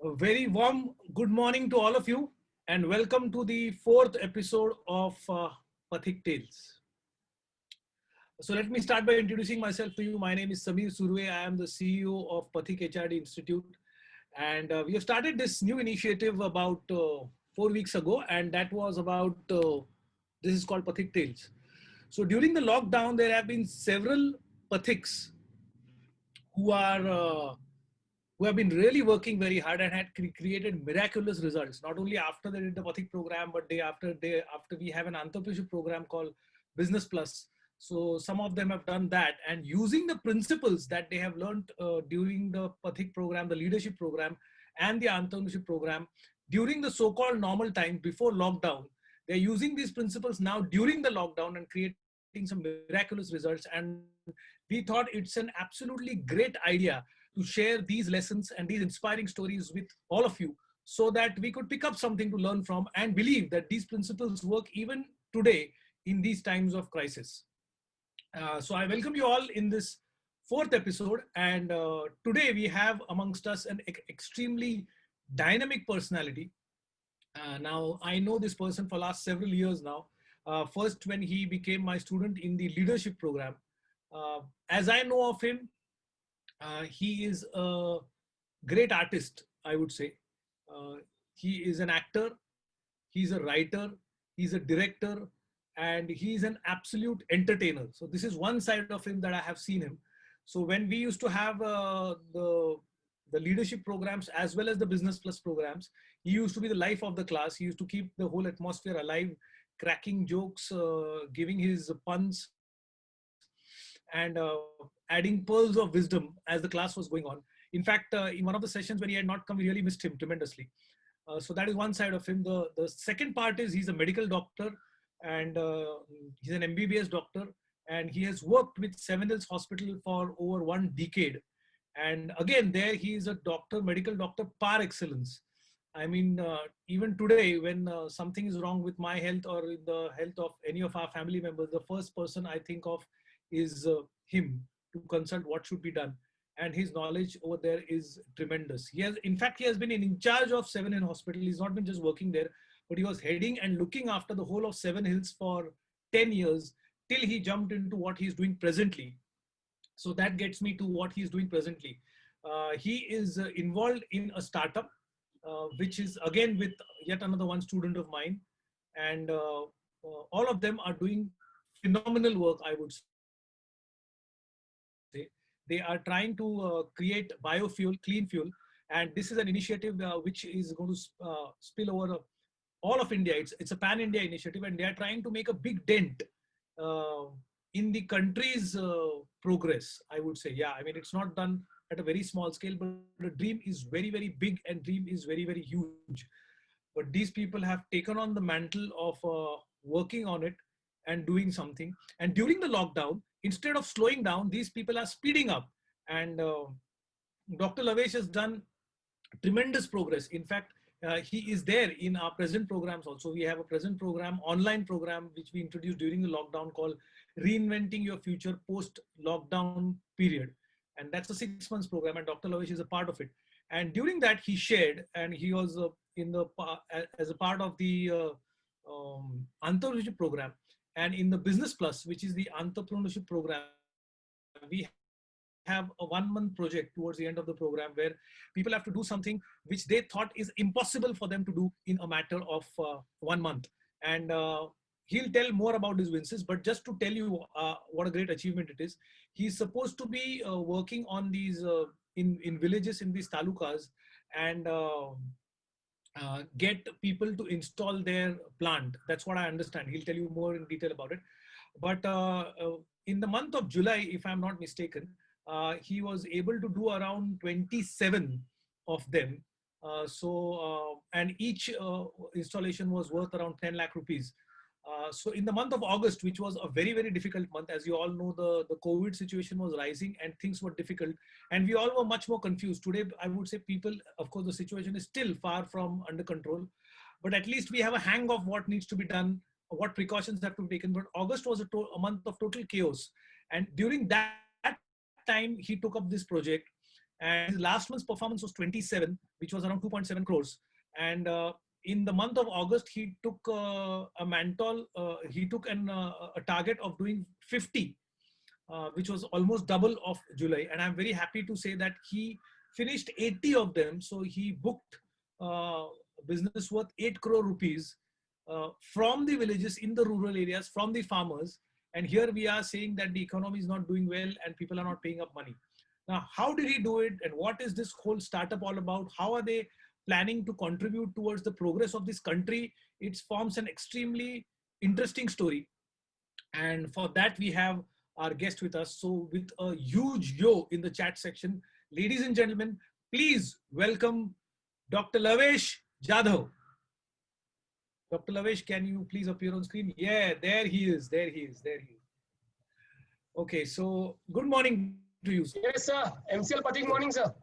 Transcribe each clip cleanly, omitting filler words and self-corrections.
A very warm good morning to all of you, and welcome to the fourth episode of Pathik Tales. So, let me start by introducing myself to you. My name is Samir Surve. I am the CEO of Pathik HRD Institute, and we have started this new initiative about 4 weeks ago, and that was about this is called Pathik Tales. So, during the lockdown, there have been several Pathiks who are who have been really working very hard and had created miraculous results. Not only after they did the Pathik program, but day after we have an entrepreneurship program called Business Plus. So some of them have done that, and using the principles that they have learned during the Pathik program, the leadership program, and the entrepreneurship program during the so-called normal times before lockdown, they're using these principles now during the lockdown and creating some miraculous results. And we thought it's an absolutely great idea to share these lessons and these inspiring stories with all of you so that we could pick up something to learn from and believe that these principles work even today in these times of crisis. So I welcome you all in this fourth episode, and today we have amongst us an extremely dynamic personality. Now I know this person for last several years now. First, when he became my student in the leadership program, as I know of him, he is a great artist, I would say. Uh, he is an actor, he's a writer, he's a director, and he's an absolute entertainer. So this is one side of him that I have seen him. So when we used to have the leadership programs as well as the Business Plus programs, he used to be the life of the class. He used to keep the whole atmosphere alive, cracking jokes, giving his puns, and adding pearls of wisdom as the class was going on. In fact, in one of the sessions when he had not come, we really missed him tremendously. So that is one side of him. The second part is he's a medical doctor, and he's an MBBS doctor, and he has worked with Seven Hills Hospital for over 1 decade. And again, there he is a doctor, medical doctor par excellence. I mean, even today, when something is wrong with my health or in the health of any of our family members, the first person I think of is him to consult what should be done. And his knowledge over there is tremendous. In fact, he has been in charge of Seven Hills Hospital. He's not been just working there, but he was heading and looking after the whole of Seven Hills for 10 years till he jumped into what he's doing presently. So that gets me to what he's doing presently. He is involved in a startup, which is again with yet another one student of mine. And all of them are doing phenomenal work, I would say. They are trying to create biofuel, clean fuel, and this is an initiative which is going to spill over all of India. It's a pan-India initiative, and they are trying to make a big dent uh, in the country's progress, I would say. Yeah, I mean, it's not done at a very small scale, but the dream is very, very big, and dream is very, very huge. But these people have taken on the mantle of working on it and doing something. And during the lockdown, instead of slowing down, these people are speeding up. And Dr. Lavesh has done tremendous progress. In fact, he is there in our present programs also. We have a present program, online program, which we introduced during the lockdown called Reinventing Your Future Post Lockdown Period. And that's a 6 months program, and Dr. Lavesh is a part of it. And during that, he shared, and he was as a part of the entrepreneurship program. And in the Business Plus, which is the entrepreneurship program, we have a 1 month project towards the end of the program where people have to do something which they thought is impossible for them to do in a matter of 1 month. And he'll tell more about his wins, but just to tell you what a great achievement it is, he's supposed to be working on these in villages in these talukas, and get people to install their plant. That's what I understand. He'll tell you more in detail about it. But in the month of July, if I'm not mistaken, he was able to do around 27 of them. And each installation was worth around 10 lakh rupees. So in the month of August, which was a very, very difficult month, as you all know, the COVID situation was rising and things were difficult. And we all were much more confused. Today, I would say people, of course, the situation is still far from under control, but at least we have a hang of what needs to be done, what precautions have to be taken. But August was a month of total chaos. And during that time, he took up this project. and his last month's performance was 27, which was around 2.7 crores. And in the month of August, he took a Mantol. He took a target of doing 50, which was almost double of July. And I'm very happy to say that he finished 80 of them. So he booked business worth 8 crore rupees from the villages in the rural areas, from the farmers. And here we are saying that the economy is not doing well and people are not paying up money. Now, how did he do it? And what is this whole startup all about? How are they planning to contribute towards the progress of this country? It forms an extremely interesting story. And for that, we have our guest with us. So with a huge yo in the chat section, ladies and gentlemen, please welcome Dr. Lavesh Jadhav. Dr. Lavesh, can you please appear on screen? Yeah, there he is. There he is. There he is. Okay, so good morning to you, sir. Yes, sir. MCL Pathik morning, sir.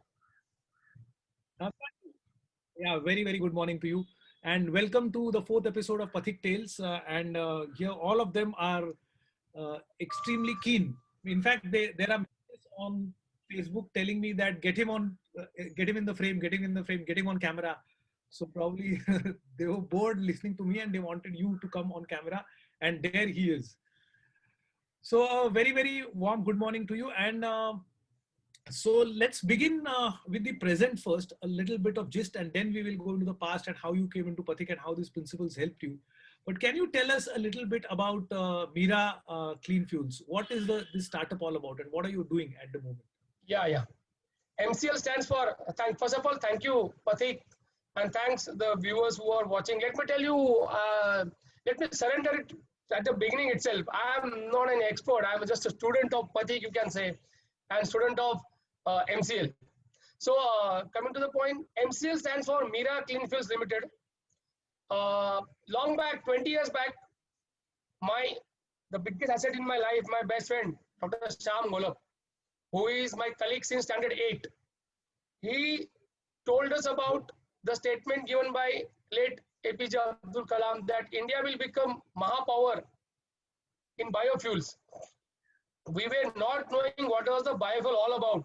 Yeah, very, very good morning to you. And welcome to the 4th episode of Pathik Tales. Here, all of them are extremely keen. In fact, there are messages on Facebook telling me that get him in the frame, get him on camera. So probably they were bored listening to me and they wanted you to come on camera. And there he is. So very, very warm good morning to you. And so let's begin with the present first, a little bit of gist, and then we will go into the past and how you came into Pathik and how these principles helped you. But can you tell us a little bit about Mira Clean Fuels? What is this startup all about and what are you doing at the moment? Yeah. MCL stands for, first of all, thank you, Pathik, and thanks the viewers who are watching. Let me tell you, let me surrender it at the beginning itself. I am not an expert. I am just a student of Pathik, you can say, and student of MCL. So coming to the point, MCL stands for Mira Clean Fuels Limited. Long back, 20 years back, the biggest asset in my life, my best friend, Dr. Shyam Golap, who is my colleague since standard 8. He told us about the statement given by late APJ Abdul Kalam that India will become Mahapower in biofuels. We were not knowing what was the biofuel all about.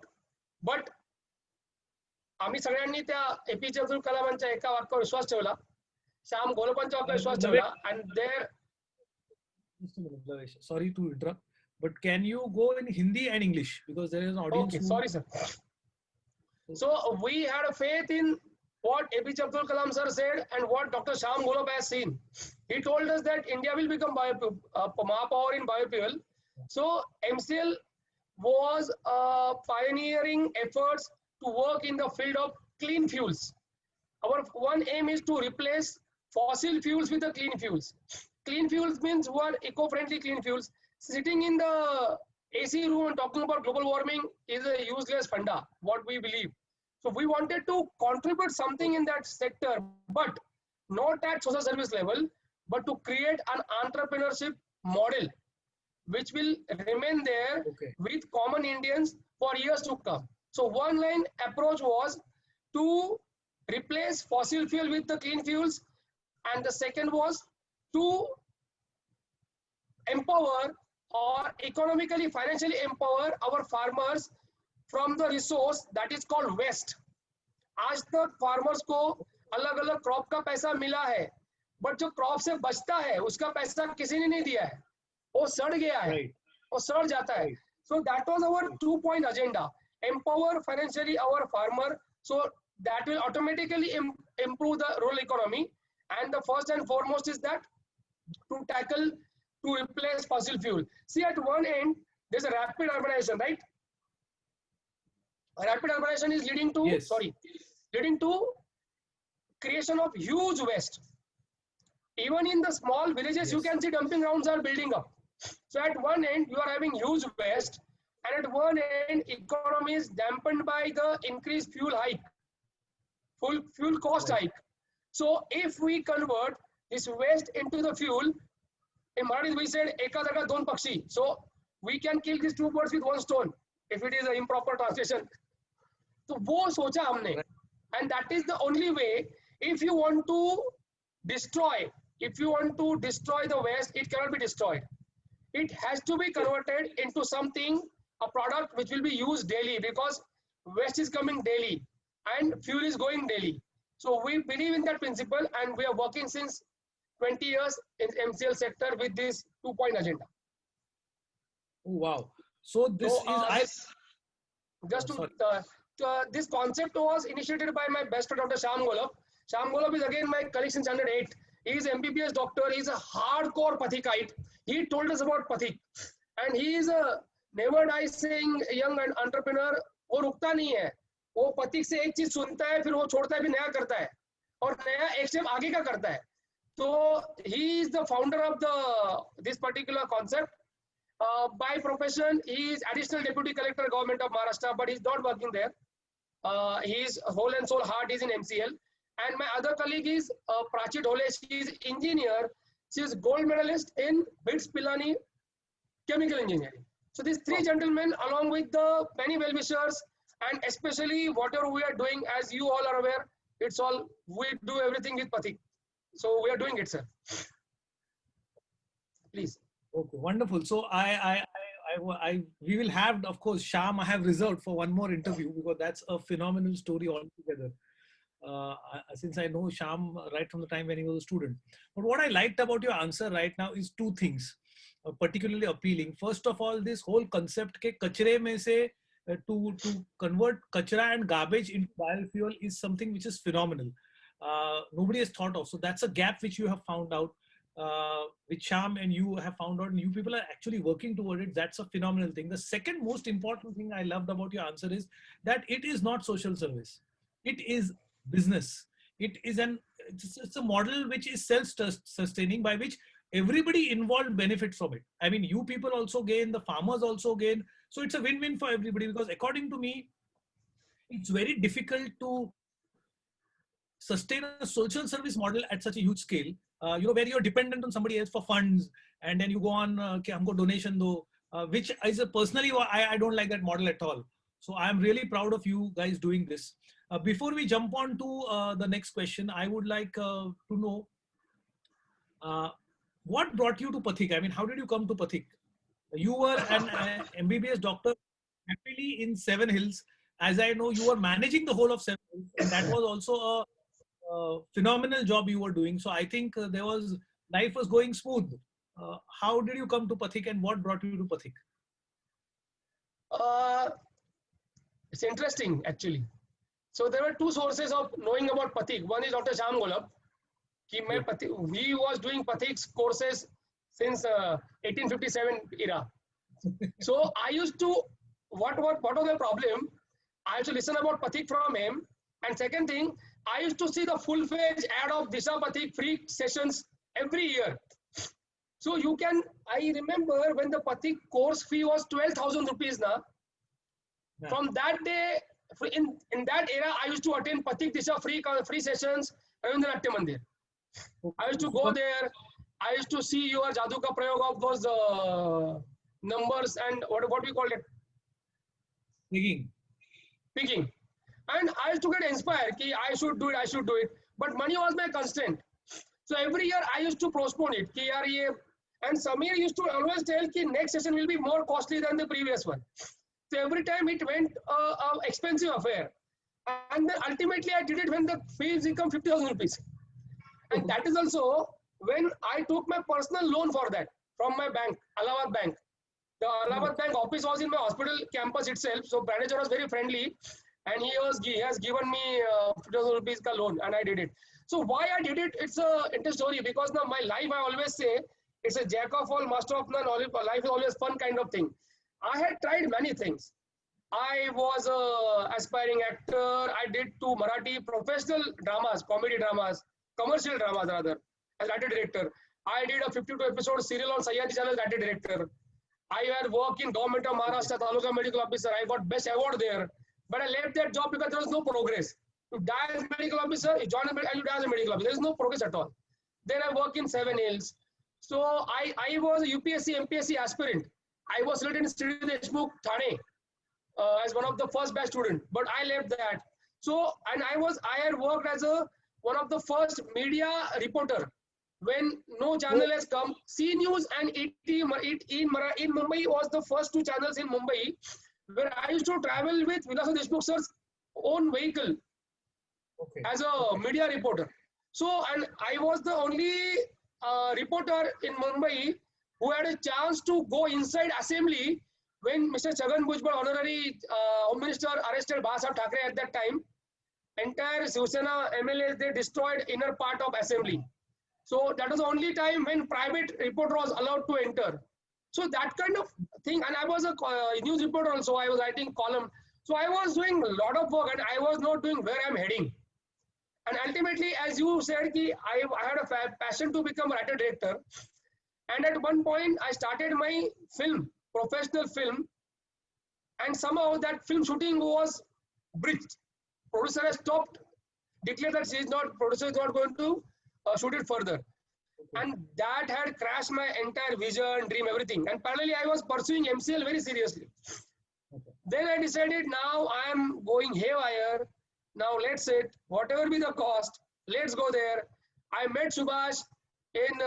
But आम्ही सगळ्यांनी त्या APJ Abdul कलामांच्या एका वाक्यावर विश्वास ठेवला, श्याम गोलपांच्या वाक्यावर विश्वास ठेवला, and there. Just a minute, Lavesh. Sorry to interrupt, but can you go in Hindi and English because there is an audience. Okay, sorry, sir. So we had a faith in what APJ Abdul Kalam sir said and what Dr. Shyam Golap has seen. He told us that India will become Mahapower in biofuel. So MCL was pioneering efforts to work in the field of clean fuels. Our one aim is to replace fossil fuels with the clean fuels. Clean fuels means who are eco-friendly clean fuels. Sitting in the AC room and talking about global warming is a useless funda, what we believe. So we wanted to contribute something in that sector, but not at social service level, but to create an entrepreneurship model which will remain there with common Indians for years to come. So one line approach was to replace fossil fuel with the clean fuels, and the second was to empower or economically, financially empower our farmers from the resource that is called waste. आज तक farmers को अलग अलग crop का पैसा मिला है, but जो crop से बचता है उसका पैसा किसी ने नहीं दिया है, वो सड़ गया है, वो सड़ जाता है. So that was our 2-point agenda: empower financially our farmer, so that will automatically improve the rural economy. And the first and foremost is that to replace fossil fuel. See, at one end there's a rapid urbanization, right? Rapid urbanization is leading to creation of huge waste. Even in the small villages, you can see dumping grounds are building up. So at one end you are having huge waste, and at one end economy is dampened by the increased fuel cost hike. So if we convert this waste into the fuel, in Marathi we said eka jaga don pakshi. So we can kill these 2 birds with 1 stone if it is an improper translation. So वो सोचा हमने, and that is the only way. If you want to destroy the waste, it cannot be destroyed. It has to be converted into something, a product which will be used daily, because waste is coming daily, and fuel is going daily. So we believe in that principle, and we are working since 20 years in MCL sector with this 2-point agenda. Oh, wow. So this So is just sorry. this concept was initiated by my best friend Dr. Sham Golab. Sham Golab is again my colleague since standard 8. He is MBBS doctor. He is a hardcore Pathikite. He told us about Pathik, and he is a never die saying young entrepreneur. वो रुकता नहीं है, वो पथिक से एक चीज सुनता है, फिर वो छोड़ता है, फिर नया करता है, और नया एक स्टेप आगे का करता है. So he is the founder of this particular concept. By profession, he is additional deputy collector government of Maharashtra, but he's not working there. His whole and soul heart is in MCL. And my other colleague is Prachi Dhole. She is engineer. She is gold medalist in BITS Pilani chemical engineering. So these three gentlemen, along with the many well-wishers, and especially whatever we are doing, as you all are aware, it's all, we do everything with Pathik. So we are doing it, sir. Please. Okay, wonderful. So we will have, of course, Sham. I have reserved for one more interview because that's a phenomenal story altogether. Since I know Sham right from the time when he was a student. But what I liked about your answer right now is two things, particularly appealing. First of all, this whole concept ke kachre mein se to convert kachra and garbage into biofuel is something which is phenomenal. Nobody has thought of. So that's a gap which you have found out, which Sham and you have found out, and you people are actually working toward it. That's a phenomenal thing. The second most important thing I loved about your answer is that it is not social service. It is business. It's a model which is self-sustaining, by which everybody involved benefits from it. I mean, you people also gain, the farmers also gain. So it's a win-win for everybody, because according to me, it's very difficult to sustain a social service model at such a huge scale, where you're dependent on somebody else for funds, and then you go on, humko donation do, which is personally, I don't like that model at all. So I'm really proud of you guys doing this. Before we jump on to the next question, I would like to know what brought you to Pathik? I mean, how did you come to Pathik? You were an MBBS doctor happily in Seven Hills. As I know, you were managing the whole of Seven Hills, and that was also a phenomenal job you were doing. So I think life was going smooth. How did you come to Pathik, and what brought you to Pathik? It's interesting, actually. So there were two sources of knowing about Pathik. One is Dr. Sham Golab. He was doing Pathik's courses since 1857 era. So I used to, what was the problem? I used to listen about Pathik from him. And second thing, I used to see the full-page ad of Disha Pathik free sessions every year. So I remember when the Pathik course fee was 12,000 rupees now. Yeah. From that day, in that era, I used to attend Pathik Disha free sessions, Ravindra Natya Mandir. I used to go there. I used to see your Jadu ka prayog of those numbers and what we call it? Picking. And I used to get inspired. Ki I should do it. But money was my constraint. So every year I used to postpone it. Ki yaar ye, and Samir used to always tell ki next session will be more costly than the previous one. So every time it went an expensive affair. And then ultimately I did it when the fees become 50,000 rupees. And that is also when I took my personal loan for that from my bank, Allahabad Bank. The Allahabad Bank office was in my hospital campus itself. So manager was very friendly, and he has given me 50,000 rupees ka loan, and I did it. So why I did it? It's a interesting story, because now my life, I always say, it's a jack of all, master of none. Life is always fun kind of thing. I had tried many things. I was an aspiring actor. I did two Marathi professional dramas, comedy dramas, commercial dramas rather, as writer director. I did a 52 episode serial on Sahyadri channel as writer director. I had worked in government of Maharashtra, Taluka medical officer. I got best award there. But I left that job because there was no progress. You die as medical officer, you join and you die as a medical officer. There is no progress at all. Then I work in Seven Hills. So I was a UPSC, MPSC aspirant. I was selected in Sri Deshmukh, Thane, as one of the first batch student. But I left that. So, and I had worked as one of the first media reporter when no channel has come. C News and ET in Mumbai was the first two channels in Mumbai where I used to travel with Vilas Deshmukh sir's own vehicle as a media reporter. So, and I was the only reporter in Mumbai who had a chance to go inside assembly when Mr. Chhagan Bhujbal, honorary Home Minister, arrested Bala Thackeray at that time. Entire Shiv Sena MLAs, they destroyed inner part of assembly. So that was the only time when private reporter was allowed to enter. So that kind of thing, and I was a news reporter also, I was writing column. So I was doing a lot of work and I was not doing where I'm heading. And ultimately, as you said, I had a passion to become a writer director. And at one point, I started my film, professional film. And somehow that film shooting was bridged. Producer has stopped, declared that producer is not going to shoot it further. And that had crashed my entire vision, dream, everything. And finally, I was pursuing MCL very seriously. Then I decided now I am going haywire. Now let's sit, whatever be the cost, let's go there. I met Subhash in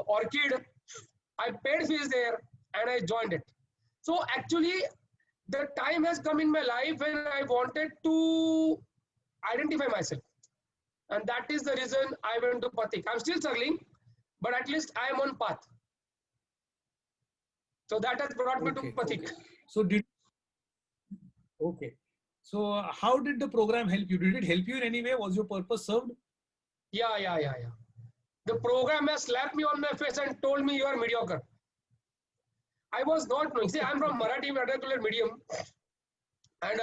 Orchid. I paid fees there and I joined it. So actually, the time has come in my life when I wanted to identify myself. And that is the reason I went to Pathik. I'm still struggling, but at least I am on path. So that has brought me to Pathik. So how did the program help you? Did it help you in any way? Was your purpose served? Yeah. The program has slapped me on my face and told me you are mediocre. I was not knowing. See, I'm from Marathi vernacular medium. And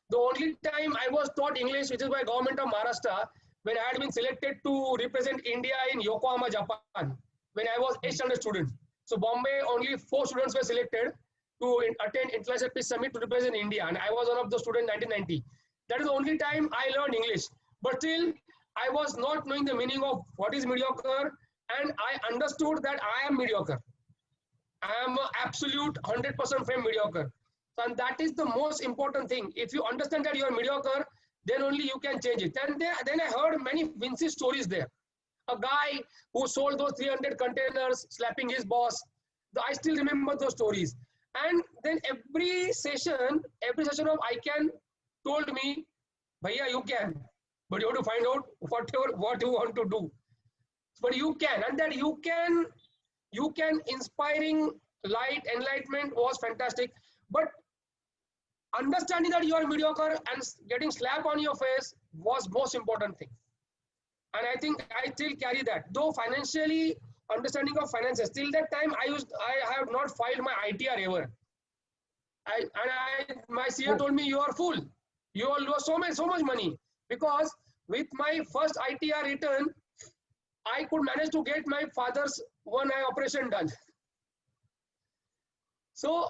the only time I was taught English, which is by government of Maharashtra, when I had been selected to represent India in Yokohama, Japan, when I was 8 standard student. So Bombay, only 4 students were selected to attend International Peace Summit to represent India. And I was one of the students in 1990. That is the only time I learned English. But still, I was not knowing the meaning of what is mediocre. And I understood that I am mediocre. I am an absolute 100% frame mediocre. And that is the most important thing. If you understand that you are mediocre, then only you can change it. And then I heard many Vinci stories there. A guy who sold those 300 containers, slapping his boss. I still remember those stories. And then every session of ICANN told me, Bhaiya, you can. But you have to find out what you want to do. But you can. And that you can inspiring light, enlightenment was fantastic. But understanding that you are mediocre and getting slap on your face was most important thing. And I think I still carry that. Though financially, understanding of finances, till that time I have not filed my ITR ever. My CEO told me, you are fool. You will lose so much money. Because with my first ITR return, I could manage to get my father's one eye operation done. So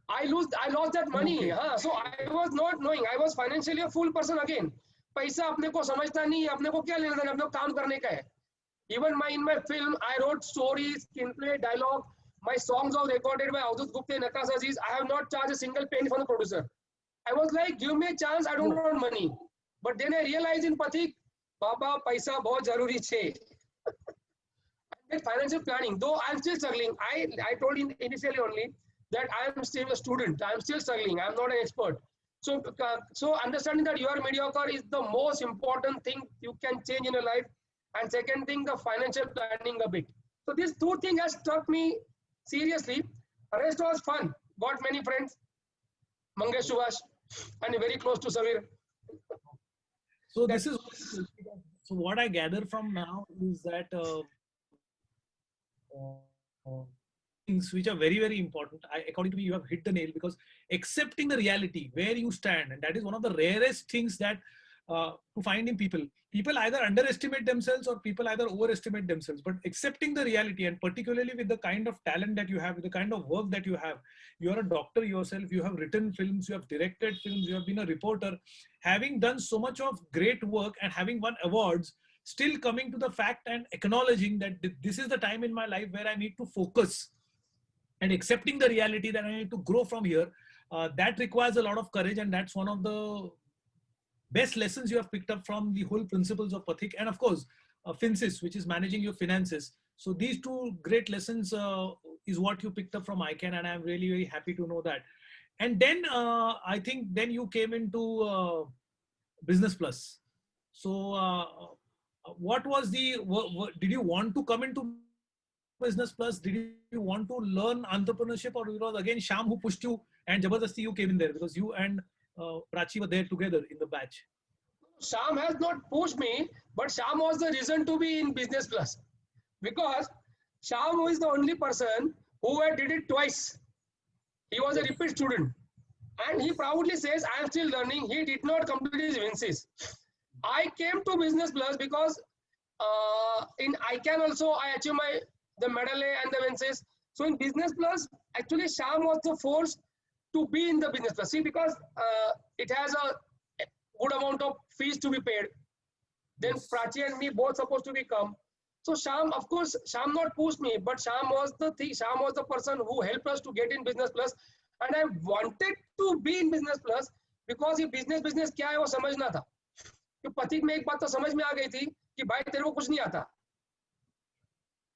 I lost that money. So I was not knowing. I was financially a fool person again. पैसा अपने को समझता नहीं है, अपने को क्या लेना देना, अपने को काम करने का है. Even in my film, I wrote stories, screenplay, dialogue. My songs were recorded by Avadut Gupta and Akash Aziz. I have not charged a single penny from the producer. I was like, give me a chance, I don't want money. But then I realized in Pathik, Baba, paisa bahut zaruri che. And financial planning, though I'm still struggling. I told initially only that I am still a student. I'm still struggling. I'm not an expert. So understanding that you are mediocre is the most important thing you can change in your life. And second thing, the financial planning a bit. So these 2 things have struck me seriously. The rest was fun. Got many friends. Mangesh Subhash and very close to Samir. So this is so what I gather from now is that things which are very, very important. According to me, you have hit the nail, because accepting the reality where you stand, and that is one of the rarest things that to find in people. People either underestimate themselves or people either overestimate themselves. But accepting the reality, and particularly with the kind of talent that you have, with the kind of work that you have, you are a doctor yourself, you have written films, you have directed films, you have been a reporter, having done so much of great work and having won awards, still coming to the fact and acknowledging that this is the time in my life where I need to focus, and accepting the reality that I need to grow from here. That requires a lot of courage, and that's one of the best lessons you have picked up from the whole principles of Pathik, and of course Finsis, which is managing your finances. So these 2 great lessons is what you picked up from ICANN, and I'm really, very happy to know that. And then I think then you came into Business Plus. So what was the did you want to come into Business Plus? Did you want to learn entrepreneurship, or it was again Shyam who pushed you and jabardasti you came in there because you and Prachi were there together in the batch? Shyam has not pushed me, but Shyam was the reason to be in Business Plus, because Shyam is the only person who had did it twice. He was a repeat student, and he proudly says, "I am still learning." He did not complete his VNCs. I came to Business Plus because in ICANN also I achieved the medal A and the VNCs. So in Business Plus, actually Shyam was the force to be in the Business Plus. See, because it has a good amount of fees to be paid. Then Yes. Prachi and me both supposed to be come. So Shyam, of course, Shyam not pushed me, but Shyam was the thing. Shyam was the person who helped us to get in Business Plus, and I wanted to be in Business Plus because ये business क्या है वो समझना था. कि पथिक में एक बात तो समझ में आ गई थी कि भाई तेरे को कुछ नहीं आता,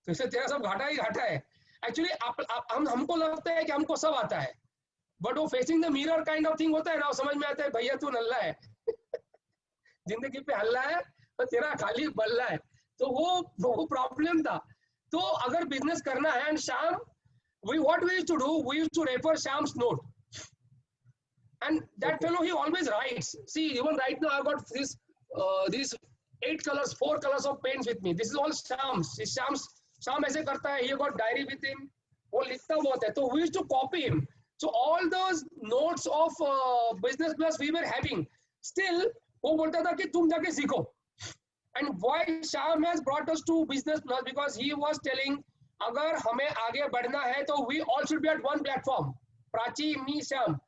तो इससे तेरा सब घाटा ही घाटा है. एक्चुअली हमको लगता है कि हमको सब आता है, बट वो facing the mirror kind of thing होता है ना, समझ में आता है भैया तू नल्ला है, जिंदगी पे हल्ला है तो तेरा खाली बल्ला है. तो वो प्रॉब्लम था. तो अगर बिजनेस करना है, and Shyam, what we used to do, we used to refer Shyam's note, and that fellow, he always writes. See, even right now I got these 8 colors, 4 colors of paints with me. This is all Shyam's. Shyam ऐसे करता है. He got diary with him. वो लिखता बहुत है. So we used to copy him. So all those notes of Business Plus we were having. Still वो बोलता था कि तुम जाके सीखो. And why Shyam has brought us to Business Plus, because he was telling, अगर हमें आगे बढ़ना है तो we all should be at one platform. Prachi, me, Shyam.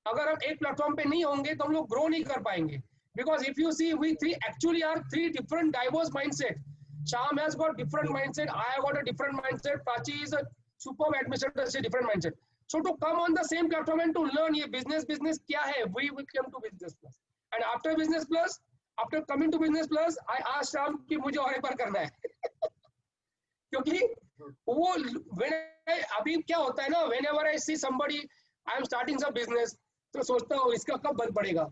अगर हम एक प्लेटफॉर्म पे नहीं होंगे तो हम लोग ग्रो नहीं कर पाएंगे. Because if you see, we three actually are 3 different diverse mindset. Shyam has got different mindset. I have got a different mindset. Prachi is a superb administrator, a different mindset. So to come on the same platform and to learn ये business क्या है, we came to Business Plus. And after Business Plus, after coming to Business Plus, I asked Shyam कि मुझे और एक बार करना है. क्योंकि वो अभी क्या होता है ना, whenever I see somebody, I am starting some business, तो सोचता हूँ इसका कब बंद पड़ेगा.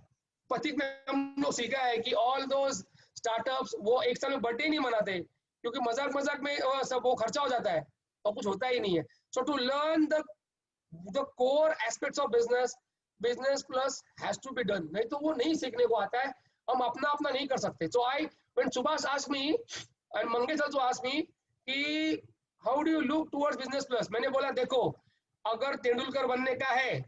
पथिक में हम लोग सीखा है कि all those startups वो एक साल में बर्थडे नहीं मनाते, क्योंकि मजाक में सब वो खर्चा हो जाता है और कुछ होता ही नहीं है. So to learn the core aspects of business, Business Plus has to be done. नहीं तो वो नहीं सीखने को आता है. हम अपना नहीं कर सकते. So when Subhash asked me and Mangesh also asked me कि how do you look towards Business Plus, मैंने बोला देखो, अगर तेंदुलकर बनने का है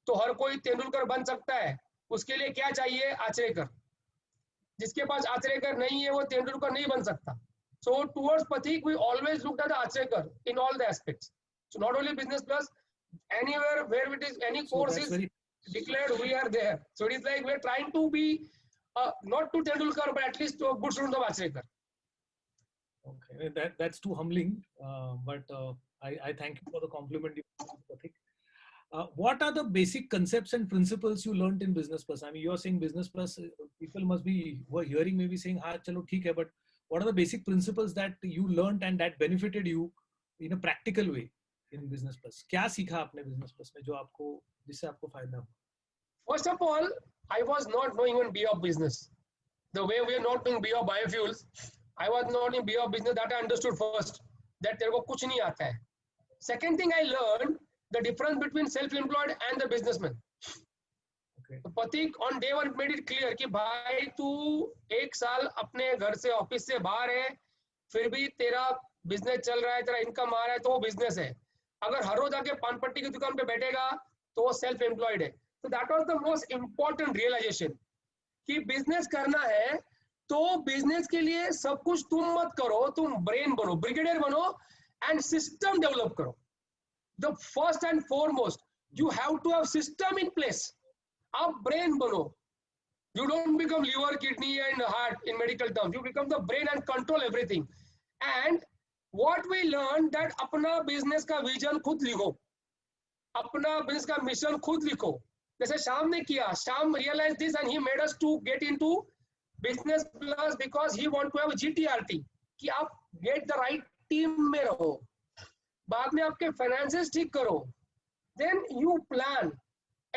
तो हर कोई तेंदुलकर बन सकता है. उसके लिए क्या चाहिए? आचरेकर. जिसके पास आचरेकर नहीं है वो तेंदुलकर नहीं बन सकता. So towards Pathik, we always looked at Achrekar in all the aspects. So not only Business Plus, anywhere where it is, any course is declared, we are there. So it is like we are trying to be not to Tendulkar, but at least to a good student of Achrekar. Okay, that's too humbling, but I thank you for the compliment, Pathik. What are the basic concepts and principles you learned in Business Plus? I mean, you are saying Business Plus, people must be who are hearing maybe saying, "Ha, chalo, theek hai," but what are the basic principles that you learned and that benefited you in a practical way in Business Plus? क्या सीखा आपने Business Plus में जो आपको जिससे आपको फायदा हो? First of all, I was not knowing even B of business. The way we are not doing B of biofuels, I was not in B of business. That I understood first, that तेरे को कुछ नहीं आता है. Second thing I learned, the difference between self-employed and the businessman. Okay. तो Pathik on day one made it clear कि भाई तू 1 साल अपने घर से ऑफिस से बाहर है, फिर भी तेरा बिजनेस चल रहा है, तेरा इनकम आ रहा है, तो वो बिजनेस है. अगर हर रोज आके पान पट्टी की दुकान पे बैठेगा तो वो सेल्फ एम्प्लॉयड है. तो that was the most important realization कि बिजनेस करना है तो बिजनेस के लिए सब कुछ तुम मत करो, तुम ब्रेन बनो, ब्रिगेडियर बनो एंड सिस्टम डेवलप करो. The first and foremost, you have to have system in place. आप ब्रेन बनो. You don't become liver, kidney and heart in medical terms. You become the brain and control everything. And what we learned that अपना business का vision खुद लिखो, अपना business का mission खुद लिखो. जैसे श्याम ने किया, Shyam realized this and he made us to get into Business Plus because he want to have GTRT कि आप get the right team में रहो, बाद में आपके finances ठीक करो, then you plan.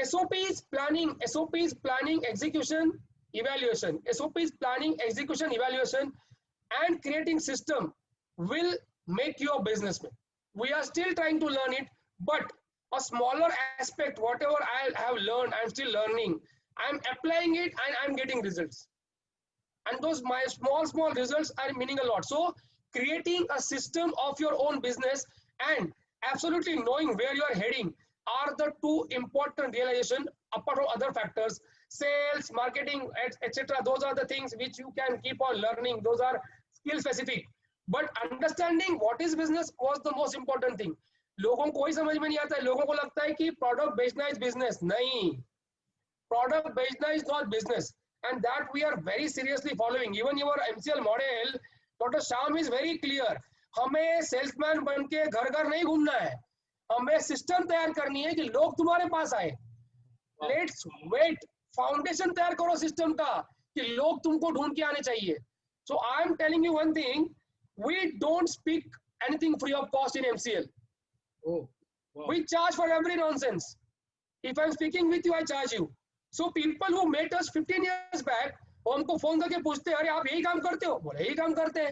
SOPs planning, execution, evaluation. SOPs planning, execution, evaluation, and creating system will make you a businessman. We are still trying to learn it, but a smaller aspect, whatever I have learned, I'm still learning. I'm applying it and I'm getting results. And those my small results are meaning a lot. So creating a system of your own business and absolutely knowing where you are heading are the two important realization apart from other factors. Sales, marketing, etc. Those are the things which you can keep on learning. Those are skill specific. But understanding what is business was the most important thing. लोगों को ही समझ में नहीं आता है. लोगों को लगता है कि प्रोडक्ट बेचना इज बिजनेस. नहीं, product बेचना is not business, and that we are very seriously following. Even your MCL model, Dr. Sham is very clear. हमें सेल्समैन बन के घर घर नहीं घूमना है, हमें सिस्टम तैयार करनी है कि लोग तुम्हारे पास आए. लेट्स वेट, फाउंडेशन तैयार करो सिस्टम का कि लोग तुमको ढूंढ के आने चाहिए. So I am telling you one thing, we don't speak anything free of cost in MCL. Oh, wow. We charge for every nonsense. If I'm speaking with you, I charge you. So people who met us 15 years back, वो हमको phone करके पूछते हैं, अरे आप यही काम करते हो? बोले यही काम करते हैं.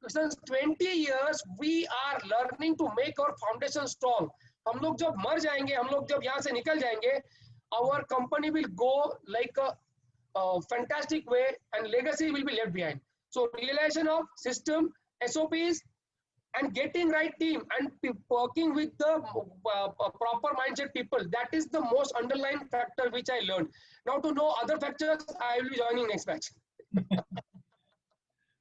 Since 20 years, we are learning to make our foundation strong. हम लोग जब मर जाएंगे, हम लोग जब यहाँ से निकल जाएंगे, our company will go like a fantastic way and legacy will be left behind. So realization of system, SOPs, and getting right team and working with the proper mindset people, that is the most underlying factor which I learned. Now to know other factors, I will be joining next batch.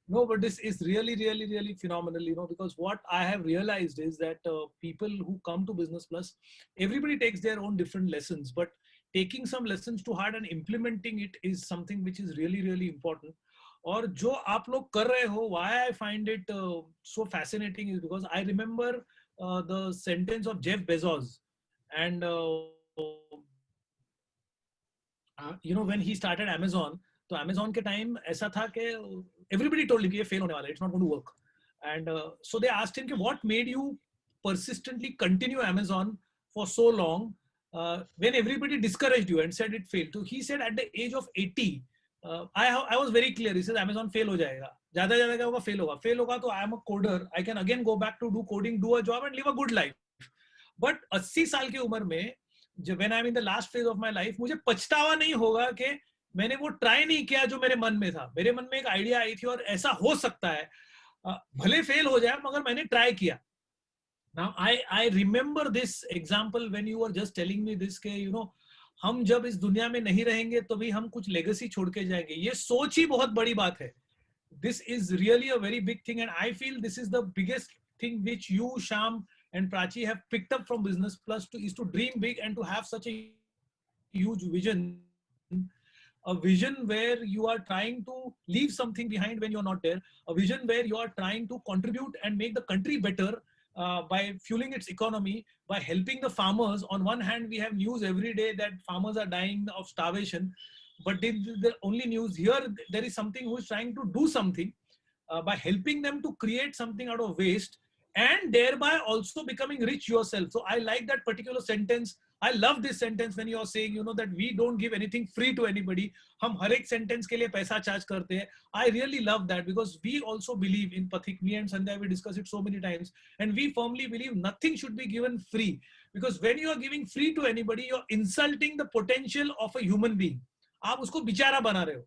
No, but this is really phenomenal, you know, because what I have realized is that people who come to Business Plus, everybody takes their own different lessons, but taking some lessons to heart and implementing it is something which is really important. और जो आप लोग कर रहे हो, why I find it so fascinating is because I remember the sentence of Jeff Bezos, and you know, when he started Amazon, तो Amazon के time ऐसा था कि everybody told him कि ये fail होने वाला है, it's not going to work, and so they asked him कि what made you persistently continue Amazon for so long when everybody discouraged you and said it failed. So he said at the age of 80. I was very clear. He says Amazon fail हो जाएगा, ज़्यादा क्या होगा, fail होगा तो I am a coder. I can again go back to do coding, do a job and live a good life. But 80 साल की उम्र में, when I am in the last phase of my life, मुझे पछतावा नहीं होगा कि मैंने वो try नहीं किया जो मेरे मन में था. मेरे मन में एक idea आई थी और ऐसा हो सकता है, भले fail हो जाए मगर मैंने try किया. Now I remember this example when you were just telling me this के, you know, हम जब इस दुनिया में नहीं रहेंगे तो भी हम कुछ लेगेसी छोड़ के जाएंगे. ये सोच ही बहुत बड़ी बात है. This is really a very big thing, and I feel this is the biggest thing which you, Sham, and Prachi have picked up from Business Plus is to dream big and to have such a huge vision. A vision where you are trying to leave something behind when you're not there. A vision where you are trying to contribute and make the country better by fueling its economy, by helping the farmers. On one hand, we have news every day that farmers are dying of starvation, but the only news here, there is something who is trying to do something by helping them to create something out of waste and thereby also becoming rich yourself. So I like that particular sentence. I love this sentence when you are saying, you know, that we don't give anything free to anybody. हम हर एक sentence के लिए पैसा charge करते हैं. I really love that because we also believe in Pathik. Me and Sandhya, we discussed it so many times, and we firmly believe nothing should be given free, because when you are giving free to anybody, you're insulting the potential of a human being. आप उसको बिचारा बना रहे हो.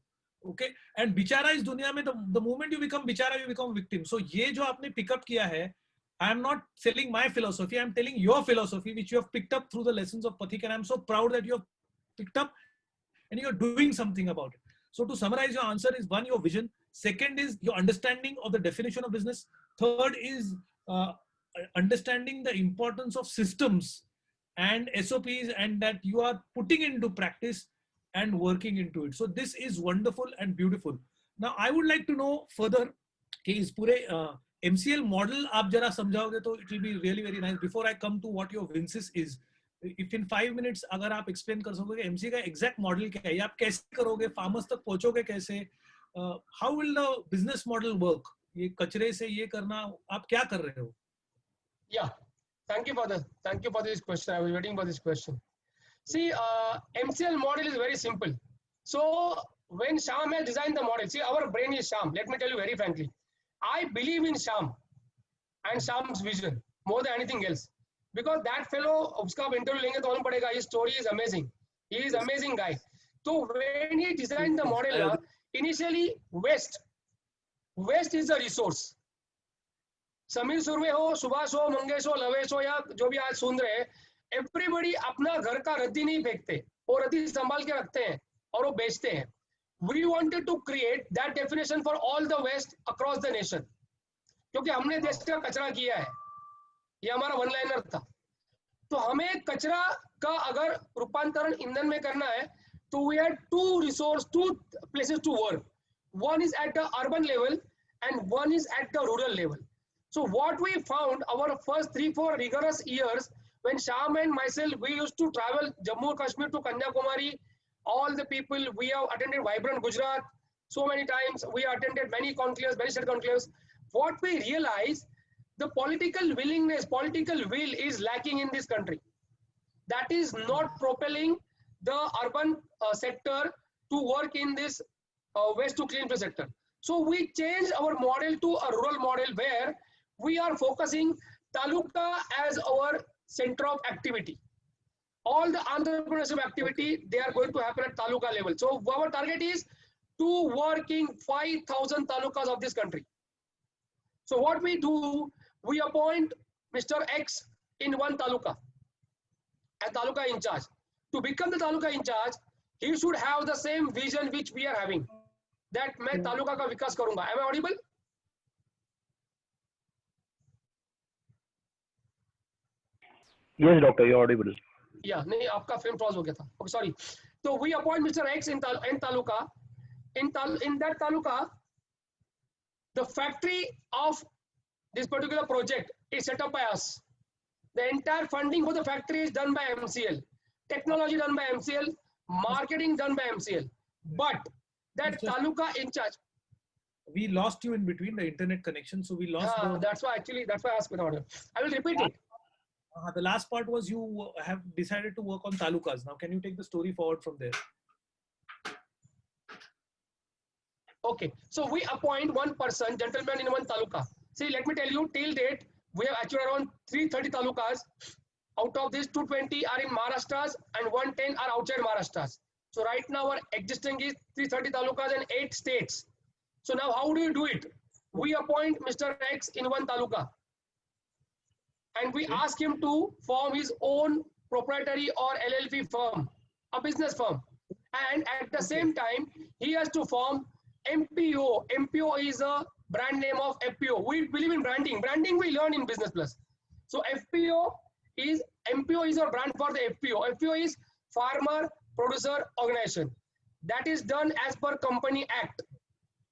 Okay, and बिचारा इस दुनिया में the moment you become बिचारा, you become victim. So ये जो आपने pick up किया है, I am not selling my philosophy. I am telling your philosophy, which you have picked up through the lessons of Pathik, and I am so proud that you have picked up and you are doing something about it. So to summarize, your answer is: one, your vision; second is your understanding of the definition of business; third is understanding the importance of systems and SOPs, and that you are putting into practice and working into it. So this is wonderful and beautiful. Now I would like to know further कि इस पूरे MCL model आप जरा समझाओगे तो it will be really very nice. Before I come to what your Vincis is, if in 5 minutes अगर आप explain कर सकोगे MCL का exact model क्या है, आप कैसे करोगे, farmers तक पहुंचोगे कैसे, how will the business model work, ये कचरे से ये करना, आप क्या कर रहे हो? Yeah, thank you for this question. I was waiting for this question. See, MCL model is very simple. So when Sham has designed the model, see, our brain is Sham. Let me tell you very frankly, I believe in Sham and Sham's vision more than anything else, because that fellow, उसका आप interview लेंगे तो मालूम पड़ेगा, his story is amazing. He is amazing guy. So when he designed the model, initially West is a resource. Sameer Surve हो, सुभाष हो, मंगेश हो, लवेश हो, या जो भी आज सुन रहे हैं, एवरीबडी अपना घर का रद्दी नहीं फेंकते, वो रद्दी संभाल के रखते हैं और वो बेचते हैं. We wanted to create that definition for all the West across the nation, क्योंकि हमने देश का कचरा किया है, ये हमारा वन लाइनर था. तो हमें कचरा का अगर रूपांतरण ईंधन में करना है, तो we had two places to work. One is at the urban level and one is at the rural level. So what we found, our first 3-4 rigorous years, when Sham and myself, we used to travel Jammu Kashmir to Kanyakumari, all the people, we have attended Vibrant Gujarat so many times, we attended many conclaves, many state conclaves. What we realized, the political willingness, political will is lacking in this country. That is not propelling the urban sector to work in this waste to clean field sector. So we changed our model to a rural model where we are focusing Taluka as our center of activity. All the entrepreneurship activity, they are going to happen at Taluka level. So our target is to work in 5,000 talukas of this country. So what we do, we appoint Mr. X in one taluka as taluka in charge. To become the taluka in charge, he should have the same vision which we are having. That मैं तालुका का विकास करूंगा. Am I audible? Yes, doctor, you're audible. Yeah, नहीं आपका frame pause हो गया था. Okay, sorry. So we appoint Mr. X in taluka. In that taluka, the factory of this particular project is set up by us. The entire funding for the factory is done by MCL. Technology done by MCL. Marketing done by MCL. But that taluka in charge. We lost you in between the internet connection, so we lost. That's why I asked without it. I will repeat it. The last part was you have decided to work on talukas. Now, can you take the story forward from there? Okay, so we appoint one person, gentleman in one taluka. See, let me tell you, till date, we have actually around 330 talukas. Out of these, 220 are in Maharashtra and 110 are outside Maharashtra. So right now our existing is 330 talukas and 8 states. So now how do you do it? We appoint Mr. X in one taluka. And we ask him to form his own proprietary or LLP firm, a business firm. And at the same time, he has to form MPO. MPO is a brand name of FPO. We believe in branding. Branding we learn in Business Plus. So MPO is a brand for the FPO. FPO is Farmer Producer Organization. That is done as per Company Act.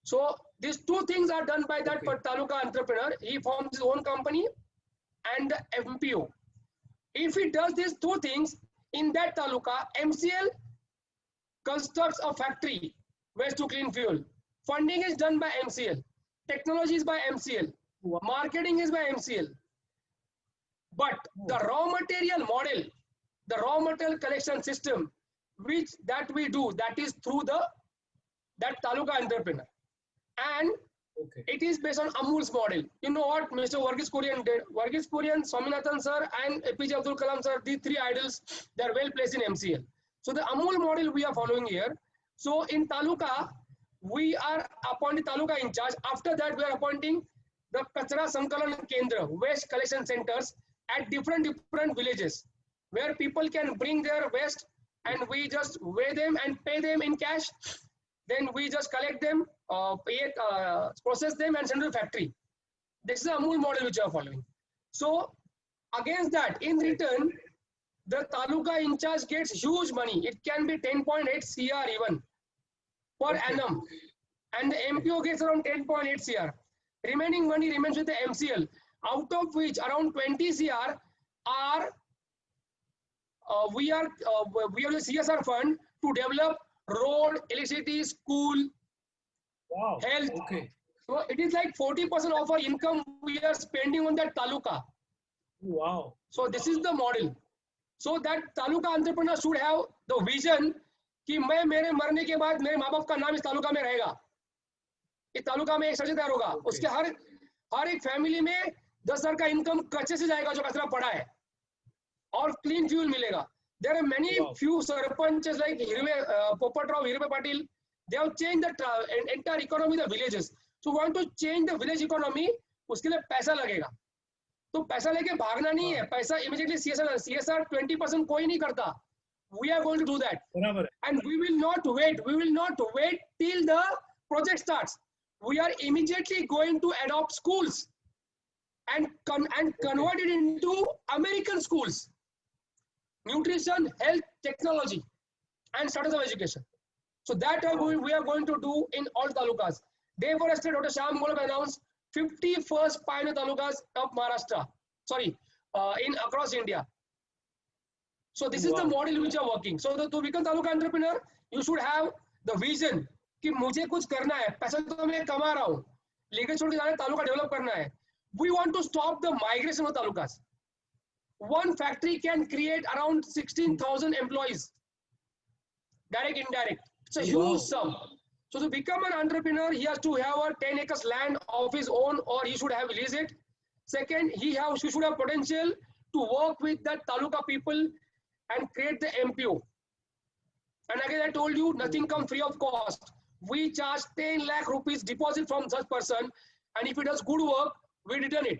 So these two things are done by that taluka entrepreneur. He forms his own company and the MPO. If he does these two things in that taluka, MCL constructs a factory, waste to clean fuel. Funding is done by MCL. Technology is by MCL. Marketing is by MCL. But the raw material model, the raw material collection system, that we do, that is through that taluka entrepreneur. And it is based on Amul's model. You know what Mr. Varghese Kurian did? Varghese Kurian, Swaminathan sir and APJ Abdul Kalam sir, these three idols, they are well placed in MCL. So the Amul model we are following here. So in taluka, we are appointing taluka in charge. After that, we are appointing the Kachra Sankalan Kendra, waste collection centers at different villages, where people can bring their waste and we just weigh them and pay them in cash. Then we just collect them, process them and send to the factory. This is the Amul model which we are following. So against that, in return, the taluka in charge gets huge money. It can be 10.8 CR even per annum. And the MPO gets around 10.8 CR. Remaining money remains with the MCL, out of which around 20 CR are we have the CSR fund to develop road, electricity, school, health. So it is like 40% of our income we are spending on that taluka. Wow. So this is the model. So that taluka entrepreneur should have the vision कि मैं मेरे मरने के बाद मेरे माँ बाप का नाम इस तालुका में रहेगा, इस तालुका में एक सड़क तैयार होगा, उसके हर एक फैमिली में 10,000 का इनकम कच्चे से जाएगा जो कचरा पड़ा है, और क्लीन फ्यूल मिलेगा. There are many few sarpanches like Popatrao, Hirve Patil. They have changed the entire economy of the villages. So we want to change the village economy. उसके लिए पैसा लगेगा. तो पैसा लेके भागना नहीं है, पैसा immediately CSR 20% कोई नहीं करता. We are going to do that. And we will not wait. We will not wait till the project starts. We are immediately going to adopt schools and convert it into American schools. Nutrition, health, technology, and status of education. So that we are going to do in all talukas. Day for yesterday, Dr. Sham Golab announced 51st pioneer talukas of Maharashtra. Sorry, in across India. So this is the model which are working. So to become taluka entrepreneur, you should have the vision कि मुझे कुछ करना है, पैसा तो मैं कमा रहा हूँ, लेकिन छोड़ के जाना तालुका डेवलप करना है. We want to stop the migration of talukas. One factory can create around 16,000 employees, direct, indirect. It's a huge sum. So to become an entrepreneur, he has to have a 10 acres land of his own, or he should have leased it. Second, he should have potential to work with the taluka people and create the MPO. And again, I told you, nothing comes free of cost. We charge 10 lakh rupees deposit from such person, and if he does good work, we return it.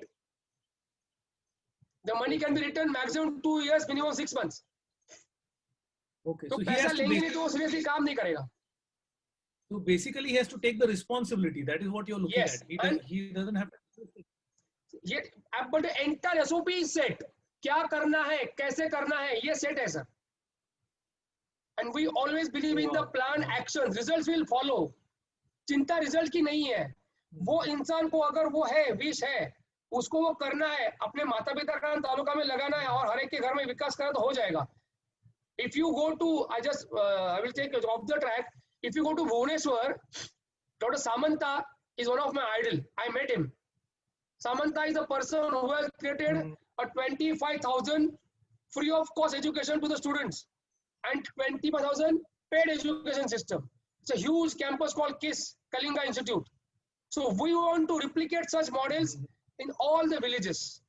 The money can be returned maximum 2 years, minimum 6 months. Okay. So पैसा लेंगे नहीं तो seriously काम नहीं करेगा. So basically, he has to take the responsibility. That is what you're looking Yes, at. He doesn't have to. Yet, but the entire SOP is set. क्या करना है, कैसे करना है, ये set है sir. And we always believe in the plan action. Results will follow. चिंता result की नहीं है. वो इंसान को अगर वो है, wish है, उसको वो करना है, अपने माता पिता का तालुका में लगाना है और हर एक के घर में विकास करना तो हो जाएगा. If you go to, I will take off the track. If you go to Bhubaneswar, Dr. Samanta is one of my idol. I met him. Samanta is a person who has created a 25,000 free of cost education to the students and 25,000 paid education system. It's a huge campus called KISS, Kalinga Institute. So we want to replicate such models in all the villages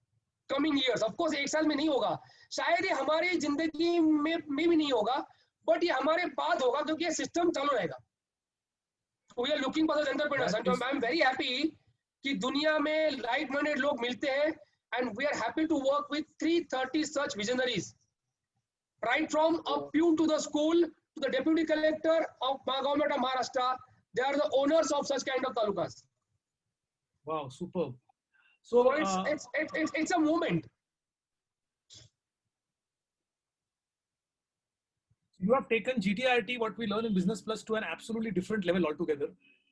coming years. Of course, एक साल में नहीं होगा, शायद ये हमारी जिंदगी में भी नहीं होगा, but ये हमारे बाद होगा क्योंकि ये system चालू रहेगा. We are looking for the entrepreneurs, and I'm very happy कि दुनिया में like-minded लोग मिलते हैं, and we are happy to work with 330 such visionaries, right from a peon to the school to the deputy collector of government of Maharashtra. They are the owners of such kind of talukas. Wow, superb. So it's a movement. You have taken GTRT, what we learn in Business Plus, to an absolutely different level altogether.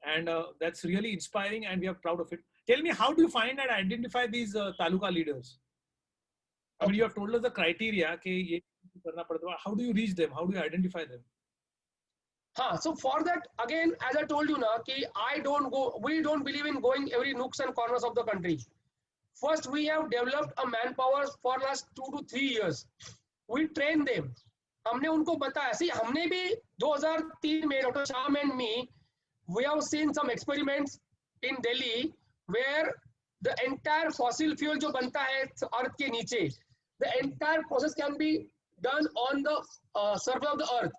And that's really inspiring, and we are proud of it. Tell me, how do you find and identify these taluka leaders? I mean, you have told us the criteria. How do you reach them? How do you identify them? So for that, again, as I told you now, we don't believe in going every nooks and corners of the country. First, we have developed a manpower for last 2 to 3 years. We train them. हमने उनको बताया. See, हमने भी 2003 में, Dr. Sham and me, we have seen some experiments in Delhi where the entire fossil fuel जो बनता है earth के नीचे, the entire process can be done on the surface of the earth.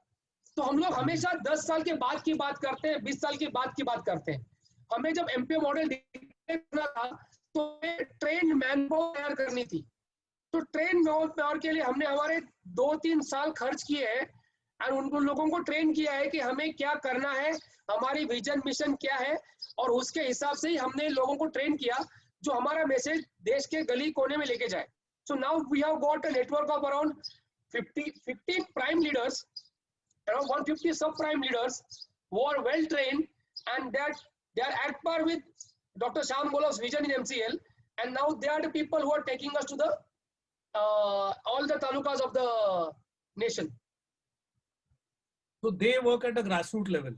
तो हम लोग हमेशा 10 साल के बाद की बात करते हैं, 20 साल के बाद की बात करते हैं. हमें जब MPO मॉडल करना था तो ट्रेन मैनपावर तैयार करनी थी. तो ट्रेन मैनपावर के लिए हमने हमारे 2-3 साल खर्च किए हैं और उन लोगों को ट्रेन किया है कि हमें क्या करना है, हमारी विजन मिशन क्या है, और उसके हिसाब से ही हमने लोगों को ट्रेन किया जो हमारा मैसेज देश के गली कोने में लेके जाए. So now we have got a network of around 15 prime leaders, around 150 sub-prime leaders who are well trained, and that they are at par with Dr. Sham Golab's vision in MCL, and now they are the people who are taking us to the all the talukas of the nation. So they work at a grassroots level.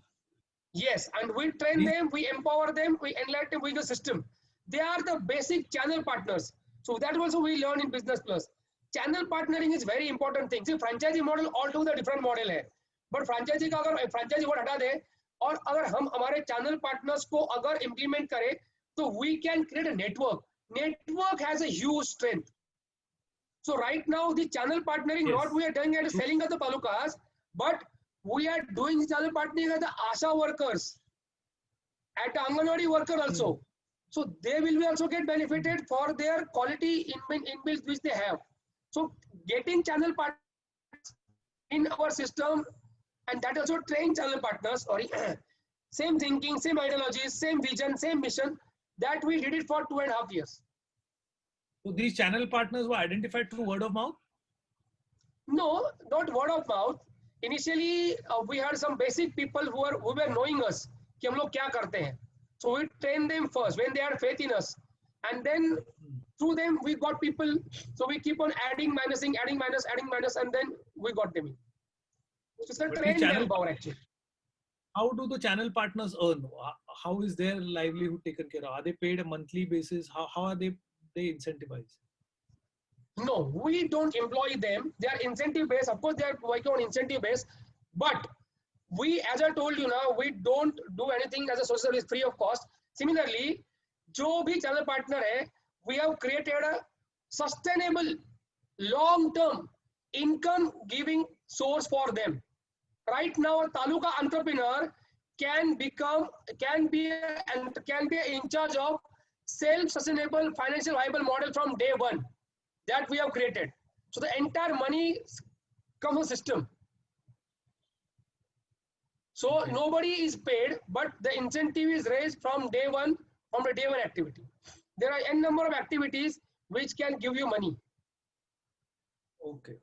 Yes, and we train them, we empower them, we enlighten them with the system. They are the basic channel partners. So that also we learn in Business Plus. channel partnering is very important thing. See, franchisee model altogether different model है, but franchisee का अगर franchisee word हटा दे और अगर हम हमारे channel partners को अगर implement करें, तो we can create a network. Network has a huge strength. So right now the channel partnering, Yes. not we are doing it selling at the talukas, but we are doing channel partnering at the ASHA workers, at the Anganwadi worker also. So they will be also get benefited for their quality inbuilt which they have. So getting channel partners in our system, and that also train channel partners, sorry, same thinking, same ideologies, same vision, same mission, that we did it for 2.5 years. So these channel partners were identified through word of mouth? No, not word of mouth. Initially, we had some basic people who were knowing us, कि हम लोग क्या करते हैं. So we trained them first when they had faith in us, and then through them we got people. So we keep on adding minus, and then we got them in. So it's a But train channel- manpower actually. How do the channel partners earn? How is their livelihood taken care of? Are they paid a monthly basis? How are they incentivized? No, we don't employ them. They are incentive based. Of course, they are working on incentive based, but we, as I told you now, we don't do anything as a social service free of cost. Similarly, जो भी channel partner है, we have created a sustainable, long-term income giving source for them. Right now, a taluka entrepreneur can be in charge of self-sustainable financial viable model from day one that we have created. So the entire money comes from system. So Okay. nobody is paid, but the incentive is raised from day one, from the day one activity. There are n number of activities which can give you money. Okay.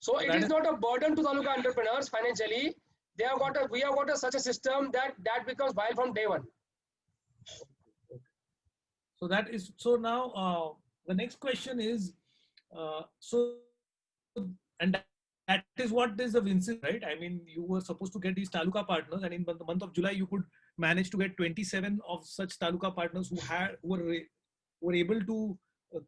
So it That is is- not a burden to taluka entrepreneurs financially. We have got such a system that becomes viable from day one. So that is so. Now the next question is that is what is the Vincis, right? I mean, you were supposed to get these taluka partners, and in the month of July, you could manage to get 27 of such taluka partners who were able to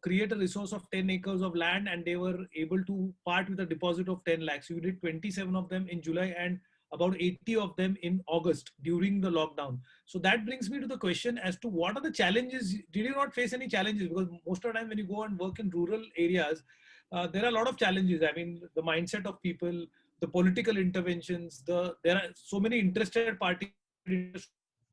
create a resource of 10 acres of land, and they were able to part with a deposit of 10 lakhs. You did 27 of them in July and about 80 of them in August during the lockdown. So that brings me to the question as to what are the challenges? Did you not face any challenges? Because most of the time when you go and work in rural areas, there are a lot of challenges. I mean, the mindset of people, the political interventions, there are so many interested parties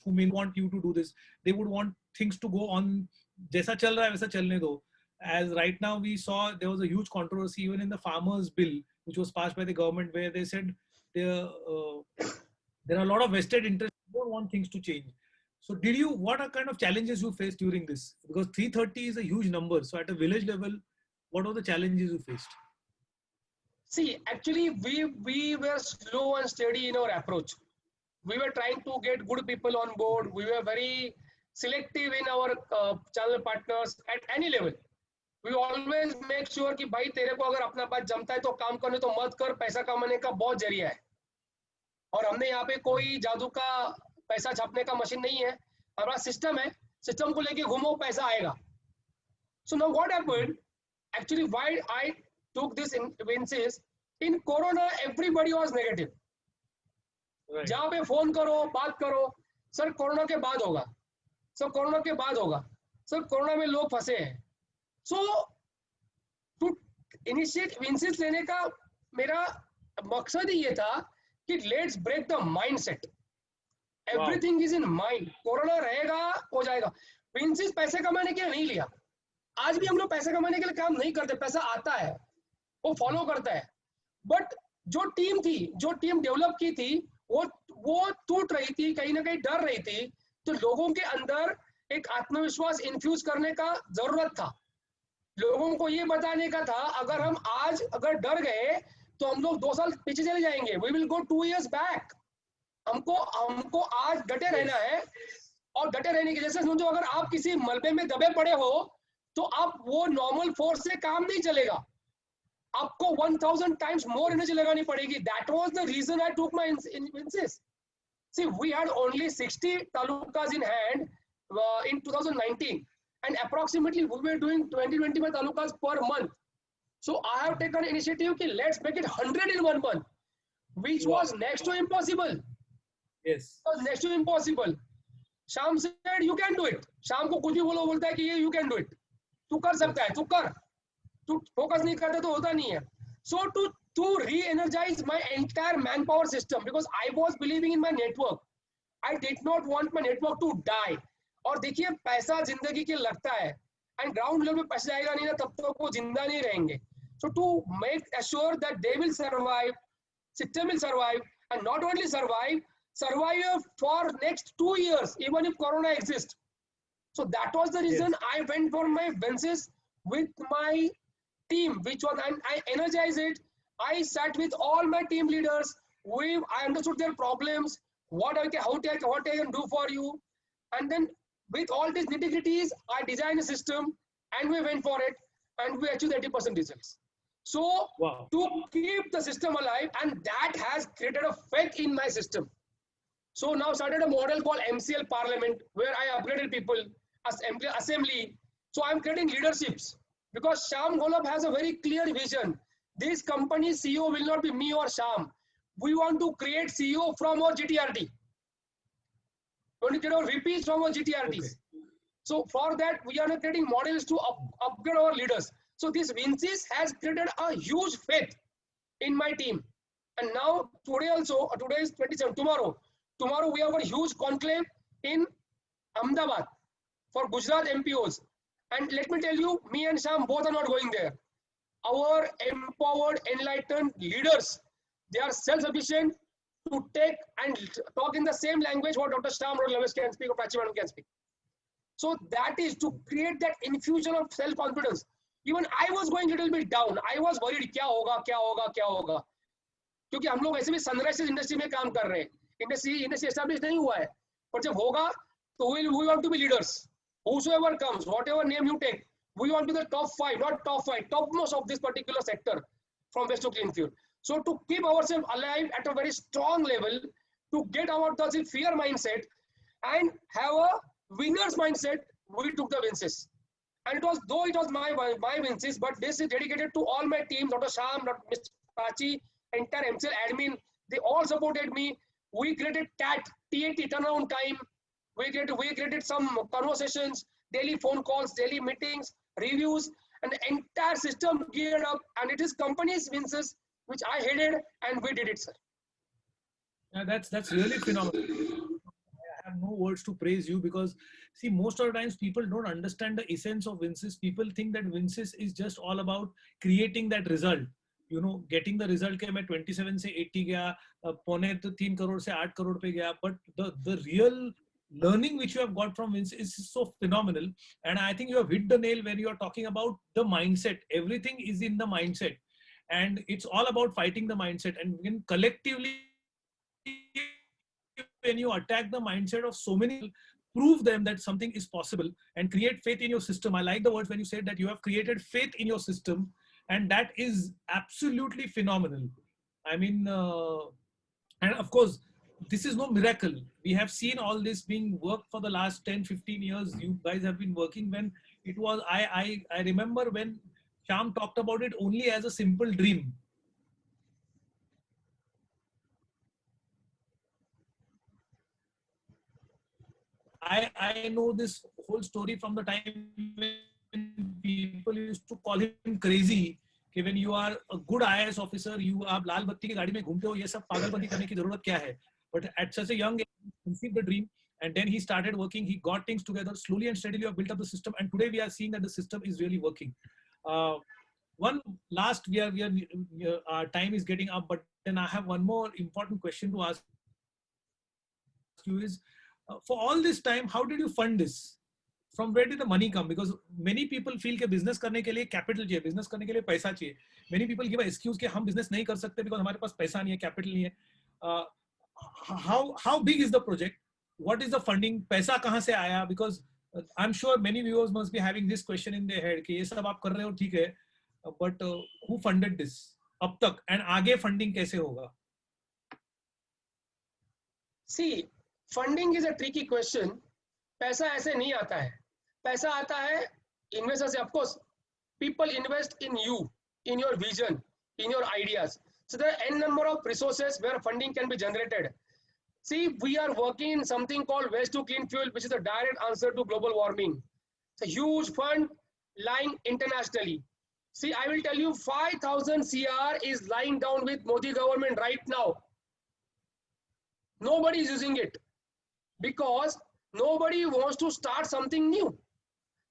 who may want you to do this. They would want things to go on. Jaisa chal raha hai, waisa chalne do. As right now we saw, there was a huge controversy even in the farmers bill, which was passed by the government, where they said there are a lot of vested interests who don't want things to change. So what are kind of challenges you faced during this? Because 330 is a huge number. So at a village level, what are the challenges you faced? See, actually, we were slow and steady in our approach. We were trying to get good people on board. We were very selective in our channel partners at any level. We always make sure कि भाई तेरे को अगर अपना बात जमता है तो काम करने तो मत कर, पैसा कमाने का बहुत जरिया है. और हमने यहाँ पे कोई जादू का पैसा छापने का मशीन नहीं है. हमारा सिस्टम है, सिस्टम को लेके घूमो, पैसा आएगा. So now what happened? Actually, why I took this Vincis, in Corona, everybody was negative. Right. जहाँ पे फोन करो, बात करो, सर कोरोना के बाद होगा, सर कोरोना के बाद होगा, सर कोरोना में लोग फंसे हैं. So to initiate Vincis लेने का मेरा मकसद ही ये था कि let's break the mindset. Everything is in mind. Corona रहेगा, हो जाएगा. Vincis पैसे कमाने के लिए नहीं लिया. आज भी हम लोग पैसे कमाने के लिए काम नहीं करते. पैसा आता है, वो फॉलो करता है. बट जो टीम थी, जो टीम डेवलप की थी, वो टूट रही थी, कहीं ना कहीं डर रही थी. तो लोगों के अंदर एक आत्मविश्वास इन्फ्यूज करने का जरूरत था. लोगों को ये बताने का था, अगर हम आज अगर डर गए तो हम लोग 2 साल पीछे चले जाएंगे. We will go 2 years back. हमको आज डटे रहना है. और डटे रहने की जैसे समझो, अगर आप किसी मलबे में दबे पड़े हो तो आप वो नॉर्मल फोर्स से काम नहीं चलेगा. आपको 1000 times more एनर्जी लगानी पड़ेगी. That was the reason I took my Vincis. See, we had only 60 talukas in hand in 2019, and approximately we were doing 20-25 talukas per month. So I have taken initiative कि let's make it 100 in 1 month, which was next to impossible. Yes. Was next to impossible. Sham said you can do it. शाम को कुछ भी बोलो बोलता है कि ये you can do it. तू कर सकता है, तू कर. तू focus नहीं करता तो होता नहीं है. So to re-energize my entire manpower system, because I was believing in my network. I did not want my network to die. और देखिए पैसा जिंदगी के लगता है, and ground level पे पैसा आएगा नहीं ना तब तक वो जिंदा नहीं रहेंगे. So to make assure that they will survive, system will survive, and not only survive for next 2 years, even if Corona exists. So that was the reason I went for my Vensis with my team, which was, and I energized it. I sat with all my team leaders. I understood their problems, what I can do for you, and then with all these nitty-gritties, I designed a system, and we went for it, and we achieved 80% results. So to keep the system alive, and that has created a faith in my system. So now started a model called MCL Parliament, where I upgraded people as assembly. So I'm creating leaderships, because Sham Golab has a very clear vision. This company CEO will not be me or Sham. We want to create CEO from our GTRT. We want to create our VPs from our GTRTs. Okay. So for that, we are creating models to upgrade our leaders. So this Vensis has created a huge faith in my team. And now today also, today is 27, tomorrow we have a huge conclave in Ahmedabad for Gujarat MPOs. And let me tell you, me and Sham both are not going there. Our empowered, enlightened leaders, they are self-sufficient to take and talk in the same language what Dr. Sham Lavesh can speak or Prachi Madam can speak. So that is to create that infusion of self-confidence. Even I was going a little bit down. I was worried, क्या होगा? क्योंकि हम लोग ऐसे भी sunrise industry में काम कर रहे हैं. इंडस्ट्री एस्टैब्लिश नहीं हुआ है, पर जब होगा तो we want to be leaders. Whosoever comes, whatever name you take, we want to be the top 5, not top 5, topmost of this particular sector from waste to clean fuel. So to keep ourselves alive at a very strong level, to get out of the fear mindset and have a winner's mindset, we took the Vensis. And it was my Vensis, but this is dedicated to all my team, Dr. Sham, Dr. Mr. Pachi, entire MCL admin. They all supported me. We created TAT turnaround time. We created some conversations, daily phone calls, daily meetings, reviews, and the entire system geared up. And it is company's Vensis, which I headed, and we did it, sir. Yeah, that's really phenomenal. I have no words to praise you, because see, most of the times people don't understand the essence of Vensis. People think that Vensis is just all about creating that result. You know, getting the result के मैं 27 से 80 गया, पौने 3 करोड़ से 8 करोड़ पे गया. But the real learning which you have got from Vensis is so phenomenal. And I think you have hit the nail when you are talking about the mindset. Everything is in the mindset. And it's all about fighting the mindset. And when collectively, when you attack the mindset of so many people, prove them that something is possible and create faith in your system. I like the words when you said that you have created faith in your system, and that is absolutely phenomenal. I mean, and of course, this is no miracle. We have seen all this being worked for the last 10, 15 years. You guys have been working when it was, I remember when Sham talked about it only as a simple dream. I know this whole story from the time when people used to call him crazy. कि when you are a good IAS officer, आप लाल बत्ती की गाड़ी में घूमते हो, ये सब पागलपंती करने की जरूरत क्या है? But at such a young age, he conceived the dream, and then he started working. He got things together slowly and steadily. Have built up the system, and today we are seeing that the system is really working. One last, our time is getting up, but then I have one more important question to ask you is, for all this time, how did you fund this? From where did the money come? Because many people feel कि business करने के लिए capital चाहिए, business करने के लिए पैसा चाहिए. Many people give an excuse कि हम business नहीं कर सकते because हमारे पास पैसा नहीं है, capital नहीं है. How big is the project? What is the funding? पैसा कहाँ से आया? Because I'm sure many viewers must be having this question in their head कि ये सब आप कर रहे हो ठीक है, but who funded this अब तक, and आगे funding कैसे होगा? See, funding is a tricky question. पैसा ऐसे नहीं आता है. पैसा आता है इन्वेस्टर से. Of course, people invest in you. in your vision, in your ideas. So there are n number of resources where funding can be generated. See, we are working in something called Waste to Clean Fuel, which is a direct answer to global warming. It's a huge fund lying internationally. See, I will tell you, 5,000 CR is lying down with Modi government right now. Nobody is using it because nobody wants to start something new.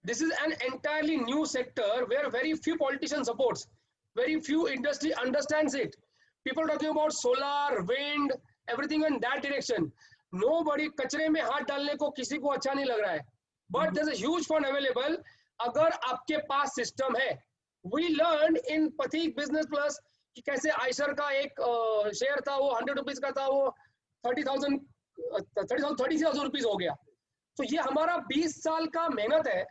This is an entirely new sector where very few politicians supports, very few industry understands it. People are talking about solar, wind, everything in that direction. Nobody कचरे में हाथ डालने को किसी को अच्छा नहीं लग रहा है. But there's a huge fund available अगर आपके पास सिस्टम है. We learned in Pathik Business Plus कि कैसे आइशर का एक शेयर था, वो 100 रुपीज का था, वो 33,000 रुपीज हो गया. तो ये हमारा 20 साल का मेहनत है,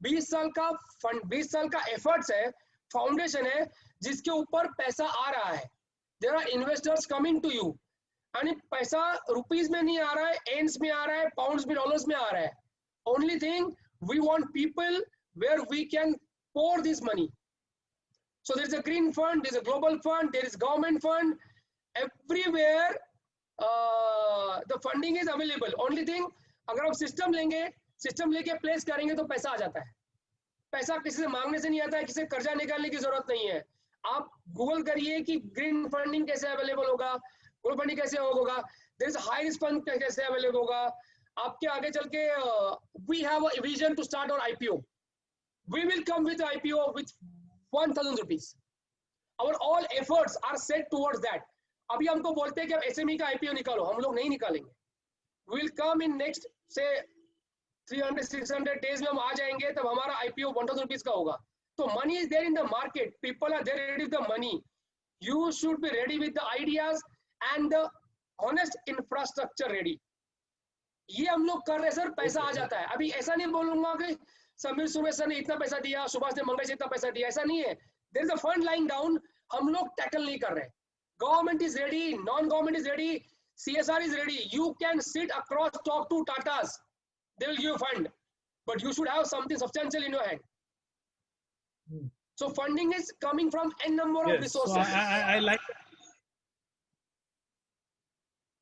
20 साल का फंड, 20 साल का एफर्ट्स है, फाउंडेशन है, जिसके ऊपर पैसा आ रहा है. There are investors coming to you, यानी पैसा रुपीज में नहीं आ रहा है, एंड्स में आ रहा है, पाउंड्स में, डॉलर्स में आ रहा है. Only thing we want people where we can pour this money. So there is a green fund, there is a global fund, there is government fund. Everywhere the funding is available. Only thing, अगर आप system लेंगे, system लेके place करेंगे तो पैसा आ जाता है. पैसा किसी से मांगने से नहीं आता है, किसी से कर्जा निकालने की जरूरत नहीं है. आप गूगल करिए कि ग्रीन फंडिंग कैसे अवेलेबल होगा, ग्लोबल फंडिंग कैसे होगा, there is high risk fund कैसे अवेलेबल होगा. आपके आगे चल के we have a vision to start our IPO. We will come with IPO with 1,000 rupees. Our all efforts are set towards that. अभी हमको बोलते हैं कि आप SME का IPO निकालो, हम लोग नहीं निकालेंगे. We will come in next say 300-600 days में हम आ जाएंगे, तब हमारा IPO 1,000 rupees का होगा. तो money is there in the market. People are there ready with the money. You should be ready with the ideas and the honest infrastructure ready. ये हम लोग कर रहे हैं सर, पैसा आ जाता है. अभी ऐसा नहीं बोलूंगा कि समीर सुरेश सर ने इतना पैसा दिया, सुभाष ने मंगल से इतना पैसा दिया, ऐसा नहीं है. There is a fund lying down, हम लोग टैकल नहीं कर रहे. Government is ready, non government is ready, CSR is ready. You can sit across, talk to Tatas, they will give you fund, but you should have something substantial in your hand. So funding is coming from n number of resources. So I like.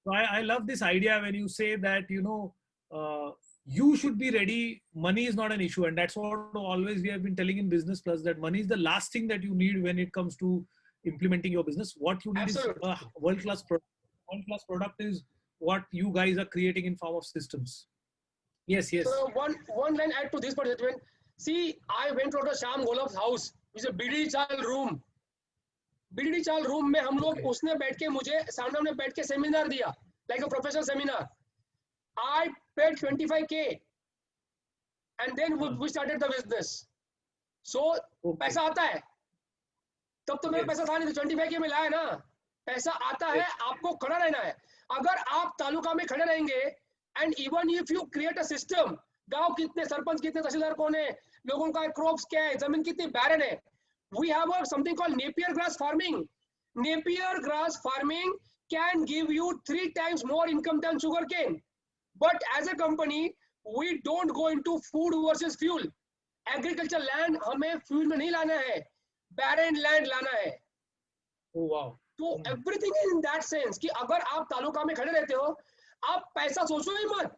So I love this idea when you say that, you know, you should be ready. Money is not an issue, and that's what always we have been telling in Business Plus, that money is the last thing that you need when it comes to implementing your business. What you need Absolutely. is a world-class product. World-class product is what you guys are creating in form of systems. Yes. So one line add to this participant. See, I went to the Shyam Golab's house, which is a BD Chal room. BD Chal room में हम लोग उसने बैठ के मुझे सामने में बैठ के सेमिनार दिया, like a professional seminar. I paid 25K and then we started the business. So पैसा आता है, तब तो मेरा पैसा था नहीं, तो 25K में लाया ना. पैसा आता है, आपको खड़ा रहना है. अगर आप तालुका में खड़े रहेंगे, and even if you create a system, गांव कितने सरपंच, कितने तहसीलदार कौन है, लोगों का क्रॉप्स क्या है, जमीन कितनी बैरन है. We have something called Napier grass farming. Napier grass farming can give you 3 times more income than sugarcane. But as a company, we don't go into food versus fuel. Agriculture land हमें fuel में नहीं लाना है, barren land लाना है. Oh wow. तो everything is in that sense कि अगर आप तालुका में खड़े रहते हो, आप पैसा सोचो ही मत.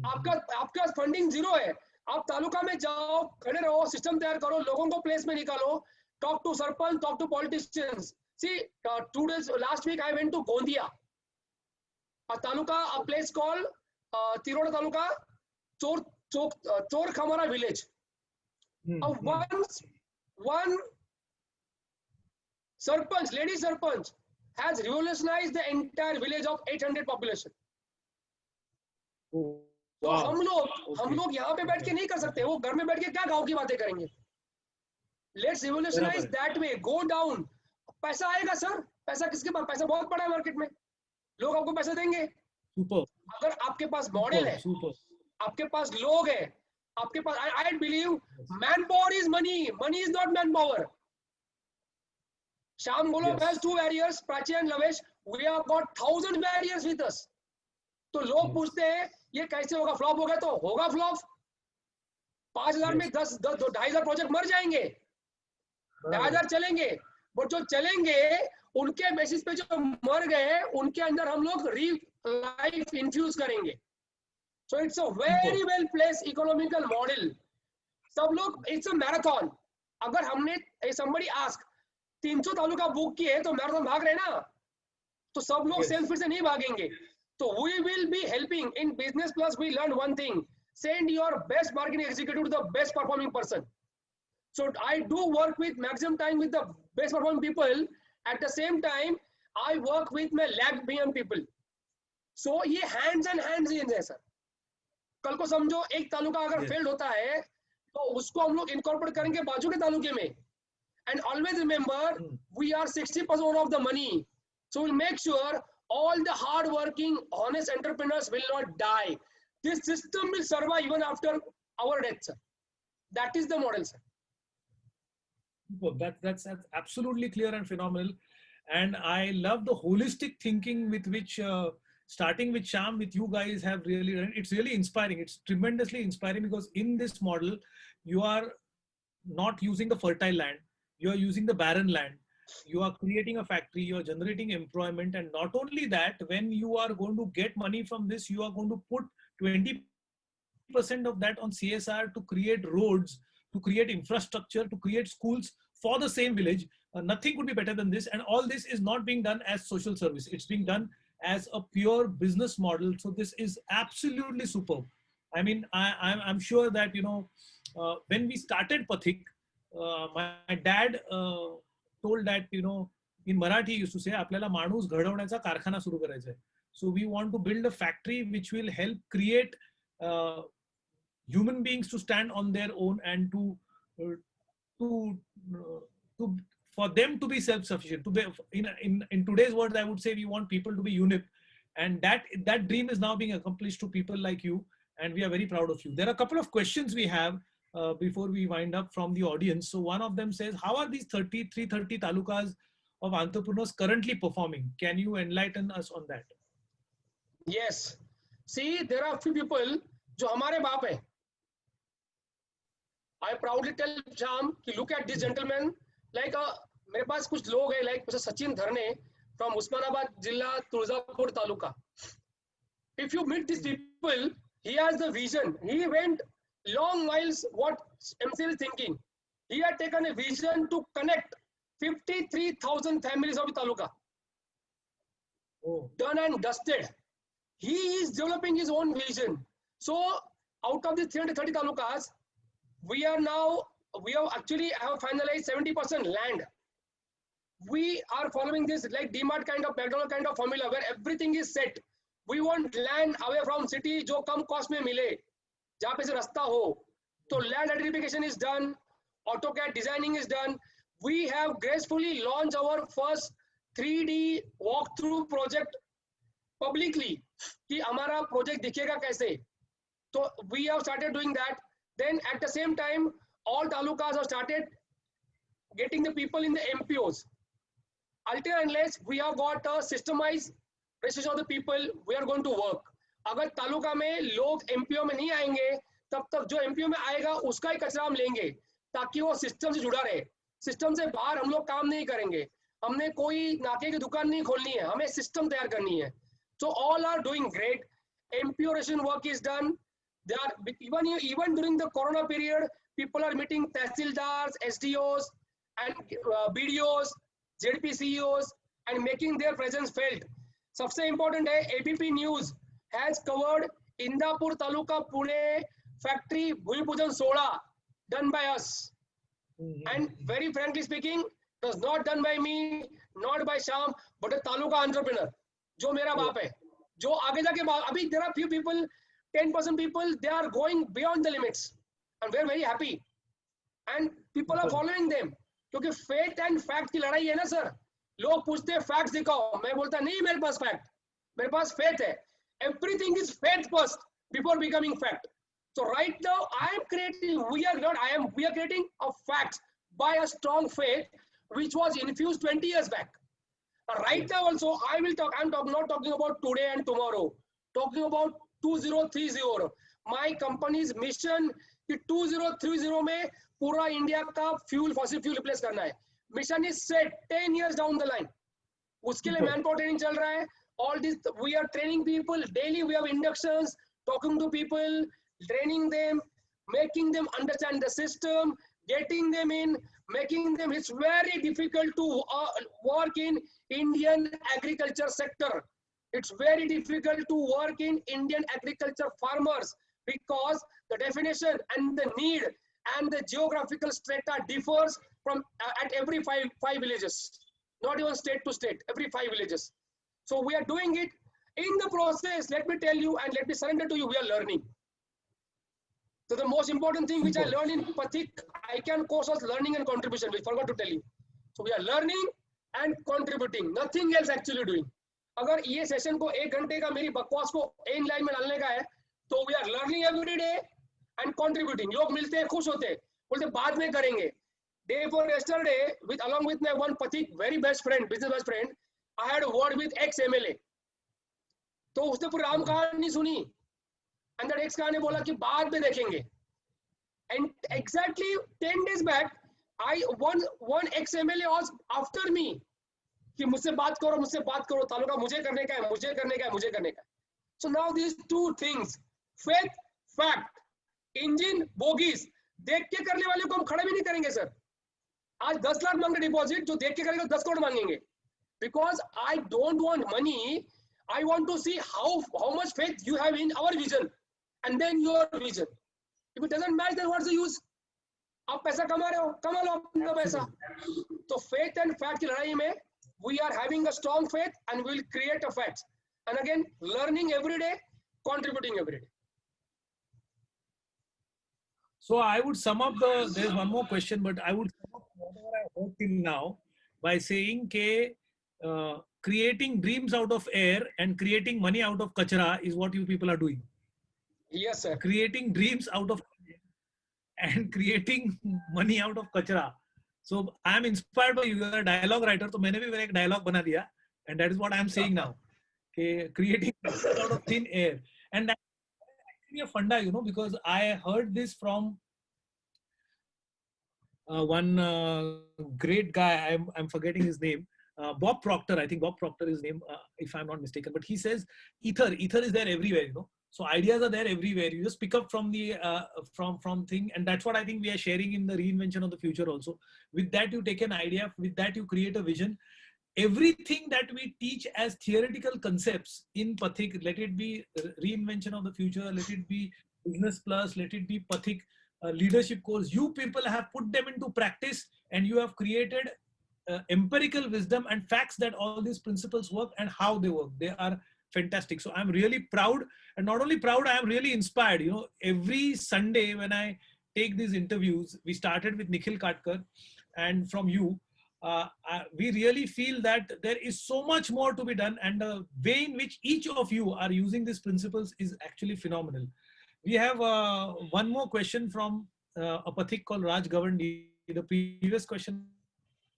आपका फंडिंग जीरो है. आप तालुका में जाओ, खड़े रहो, सिस्टम तैयार करो, लोगों को प्लेस में निकालो, talk to sarpanch, talk to politicians. See, 2 days last week I went to Gondia, a taluka, a place called Tiroda Taluka, Chor Khamara village. One sarpanch, lady sarpanch, has revolutionized the entire village of 800 population. तो हम लोग यहाँ पे बैठ के नहीं कर सकते, वो घर में बैठ के क्या गाँव की बातें करेंगे. Let's revolutionize that way. Go down. पैसा आएगा सर, पैसा किसके पास, पैसा बहुत बड़ा है मार्केट में, लोग आपको पैसा देंगे. अगर आपके पास मॉडल है, आपके पास लोग है, आपके पास, I believe man power is money, money is not man power. Shyam Golab has 2 warriors, Prachi and Lavesh. We have got 1,000 warriors with us. तो लोग पूछते हैं ये कैसे होगा, फ्लॉप होगा, तो होगा फ्लॉप. 5,000 में 2,500 प्रोजेक्ट मर जाएंगे. 10,000 चलेंगे, बट जो चलेंगे उनके बेसिस पे जो मर गए उनके अंदर हम लोग री लाइफ इन्फ्यूज करेंगे. So it's a very well place economical model. सब लोग, इट्स अ मैराथन. अगर हमने somebody ask 300 तालुका बुक किए तो मैराथन भाग रहे ना, तो सब लोग सेल्फ फिर से नहीं भागेंगे. तो we will be helping in Business Plus. We learned one thing: send your best marketing executive to the best performing person. So I do work with maximum time with the best performing people. At the same time, I work with my lag behind people. So ये hands and hands in है sir. कल को समझो एक तालुका अगर failed होता है तो उसको हम लोग इनकॉर्पोरेट करेंगे बाजू के तालुके में. And always remember, we are 60% of the money. So we'll make sure all the hard-working, honest entrepreneurs will not die. This system will survive even after our death, sir. That is the model, sir. That's absolutely clear and phenomenal. And I love the holistic thinking with which, starting with Shyam, with you guys have really done. It's really inspiring. It's tremendously inspiring because in this model, you are not using the fertile land. You are using the barren land. You are creating a factory, you are generating employment. And not only that, when you are going to get money from this, you are going to put 20% of that on CSR to create roads, to create infrastructure, to create schools for the same village. Nothing could be better than this. And all this is not being done as social service. It's being done as a pure business model. So this is absolutely superb. I mean, I'm sure that, when we started Pathik, my dad told that, in Marathi he used to say, आपल्याला माणूस घडवण्याचा कारखाना सुरू करायचा आहे. So we want to build a factory which will help create human beings to stand on their own and for them to be self-sufficient. To be in today's world, I would say we want people to be UNIP, and that dream is now being accomplished to people like you, and we are very proud of you. There are a couple of questions we have before we wind up from the audience. So one of them says, how are these 330 talukas of entrepreneurs currently performing? Can you enlighten us on that? Yes. See, there are few people जो हमारे बाप है. I proudly tell Shyam, look at this gentleman. Like मेरे पास कुछ लोग हैं, like Mr. Sachin Dharne from Usmanabad Jilla, Turzapur Taluka. If you meet these people, he has the vision. He went long miles what MCL is thinking. He had taken a vision to connect 53,000 families of the Taluka. Done and dusted. He is developing his own vision. So out of the 330 Talukas, we have finalized 70% land. We are following this like DMart kind of, McDonald's kind of formula where everything is set. We want land away from city जो कम cost में मिले, जहाँ पे से रास्ता हो. So land identification is done, AutoCAD designing is done. We have gracefully launched our first 3D walkthrough project publicly. कि हमारा project दिखेगा कैसे. So we have started doing that. Then at the same time, all talukas have started getting the people in the MPOs. Until unless we have got a systemized registration of the people, we are going to work. अगर तालुका में लोग MPO में नहीं आएंगे, तब तक जो MPO में आएगा उसका ही कचरा हम लेंगे, ताकि वो सिस्टम से जुड़ा रहे. सिस्टम से बाहर हम लोग काम नहीं करेंगे. हमने कोई नाके की दुकान नहीं खोलनी है, हमें सिस्टम तैयार करनी है. So all are doing great. MPO registration work is done. They are even during the Corona period, people are meeting Tehsildars, SDOs, and BDOs, ZP CEOs, and making their presence felt. सबसे important है, ABP News has covered Indapur Taluka Pune factory Bhumi Pujan Soda done by us. And very frankly speaking, it was not done by me, not by Shyam, but a Taluka entrepreneur. जो मेरा बाप है, जो आगे जाके अभी there are few people, 10% people, they are going beyond the limits, and we are very happy, and people are following them. क्योंकि faith and fact की लड़ाई है ना सर. लोग पूछते हैं facts दिखाओ, मैं बोलता नहीं मेरे पास fact, मेरे पास faith है. Everything is faith first before becoming fact. So right now we are creating a fact by a strong faith which was infused 20 years back. Right now also I'm not talking about today and tomorrow, talking about 2030. My company's mission कि 2030 में पूरा India का fossil fuel replace करना है. Mission is set 10 years down the line. उसके लिए man power training चल रहा है. All this we are training people daily. We have inductions, talking to people, training them, making them understand the system, getting them in, making them. It's very difficult to work in Indian agriculture sector. It's very difficult to work in Indian agriculture farmers because the definition and the need and the geographical strata differs from at every five villages, not even state to state, every 5 villages. So we are doing it. In the process, let me tell you and let me surrender to you, we are learning. So the most important thing which I learned in Pathik ICAN course was learning and contribution, which I forgot to tell you. So we are learning and contributing, nothing else actually doing. अगर ये session को 1 घंटे का मेरी बकवास को in line में डालने का है, तो we are learning every day and contributing. लोग मिलते हैं, खुश होते हैं, बोलते बाद में करेंगे. Day before yesterday, along with my one Pathik, very best friend, business best friend, I had a word with ex-MLA. तो उसने पूरी राम कहानी सुनी, and that ex ने बोला कि बाद में देखेंगे. And exactly 10 days back, one ex-MLA was after me कि मुझसे बात करो, तालुका मुझे करने का है. So now these two things, faith, fact, engine, bogies, देख के करने वाले को हम खड़े भी नहीं करेंगे सर. आज 10 लाख मांगे डिपॉजिट, जो देख के करेगा 10 करोड़ मांगेंगे. Because I don't want money, I want to see how much faith you have in our vision and then your vision. If it doesn't match, then what's the use? आप पैसा कमा रहे हो, कमा लो अपना पैसा. तो faith and fact की लड़ाई में we are having a strong faith and we will create a fact. And again, learning every day, contributing every day. So I would sum up there's one more question, but I would sum up whatever I heard till now by saying creating dreams out of air and creating money out of kachra is what you people are doing. Yes, sir. Creating dreams out of air and creating money out of kachra. So I am inspired by you. You are a dialogue writer, so मैंने भी मेरा एक dialogue बना दिया, and that is what I am saying now. Creating out of thin air, and that's actually a funda, because I heard this from one great guy. I'm forgetting his name. Bob Proctor, I think Bob Proctor is his name, if I'm not mistaken. But he says ether is there everywhere, So ideas are there everywhere. You just pick up from the from thing, and that's what I think we are sharing in the reinvention of the future also. With that, you take an idea. With that, you create a vision. Everything that we teach as theoretical concepts in Pathik, let it be reinvention of the future, let it be business plus, let it be Pathik leadership course. You people have put them into practice, and you have created empirical wisdom and facts that all these principles work and how they work. They are fantastic. So I'm really proud, and not only proud, I am really inspired. Every Sunday when I take these interviews, we started with Nikhil Katkar, and from you, we really feel that there is so much more to be done, and the way in which each of you are using these principles is actually phenomenal. We have one more question from a Pathik called Raj Gavandi. The previous question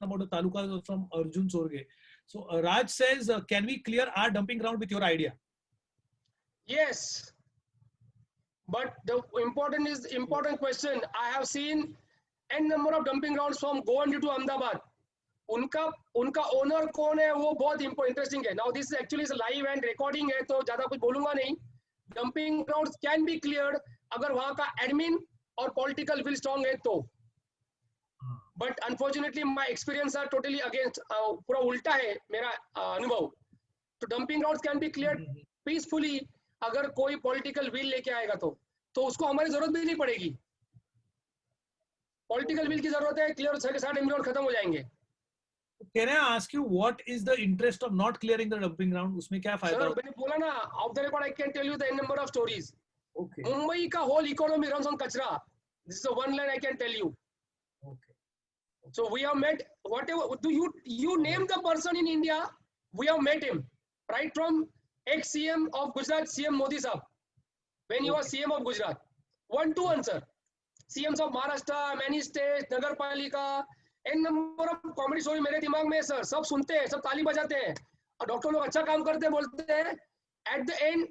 about the talukas was from Arjun Sorge. So Raj says, can we clear our dumping ground with your idea? Yes, but the important question. I have seen n number of dumping grounds from Govandi to Ahmedabad. उनका owner कौन है वो बहुत interesting है. Now this actually is live and recording है, तो ज्यादा कुछ बोलूंगा नहीं. Dumping grounds can be cleared अगर वहां का एडमिन और पॉलिटिकल विल स्ट्रांग है तो. But unfortunately my experience are totally against, पूरा उल्टा है मेरा अनुभव. तो dumping grounds can be cleared peacefully अगर कोई पॉलिटिकल विल लेके आएगा तो उसको हमारी जरूरत भी नहीं पड़ेगी. पॉलिटिकल विल की जरूरत है, क्लियर के साथ डंपिंग ग्राउंड खत्म हो जाएंगे. Can I ask you what is the interest of not clearing the dumping ground? उसमें क्या फायदा? Sir, मैंने बोला ना, off the record I can tell you the number of stories. Okay. Mumbai का whole economy runs on kachra. This is the one line I can tell you. Okay. So we have met whatever. Do you name the person in India? We have met him, right from ex-CM of Gujarat, CM Modi Sahab, when he was CM of Gujarat. 1 to answer. CMs of Maharashtra, many states, Nagar Palika. N number of comedy story मेरे दिमाग में है sir. सब सुनते हैं, सब ताली बजाते हैं, और डॉक्टर लोग अच्छा काम करते हैं, बोलते हैं at the end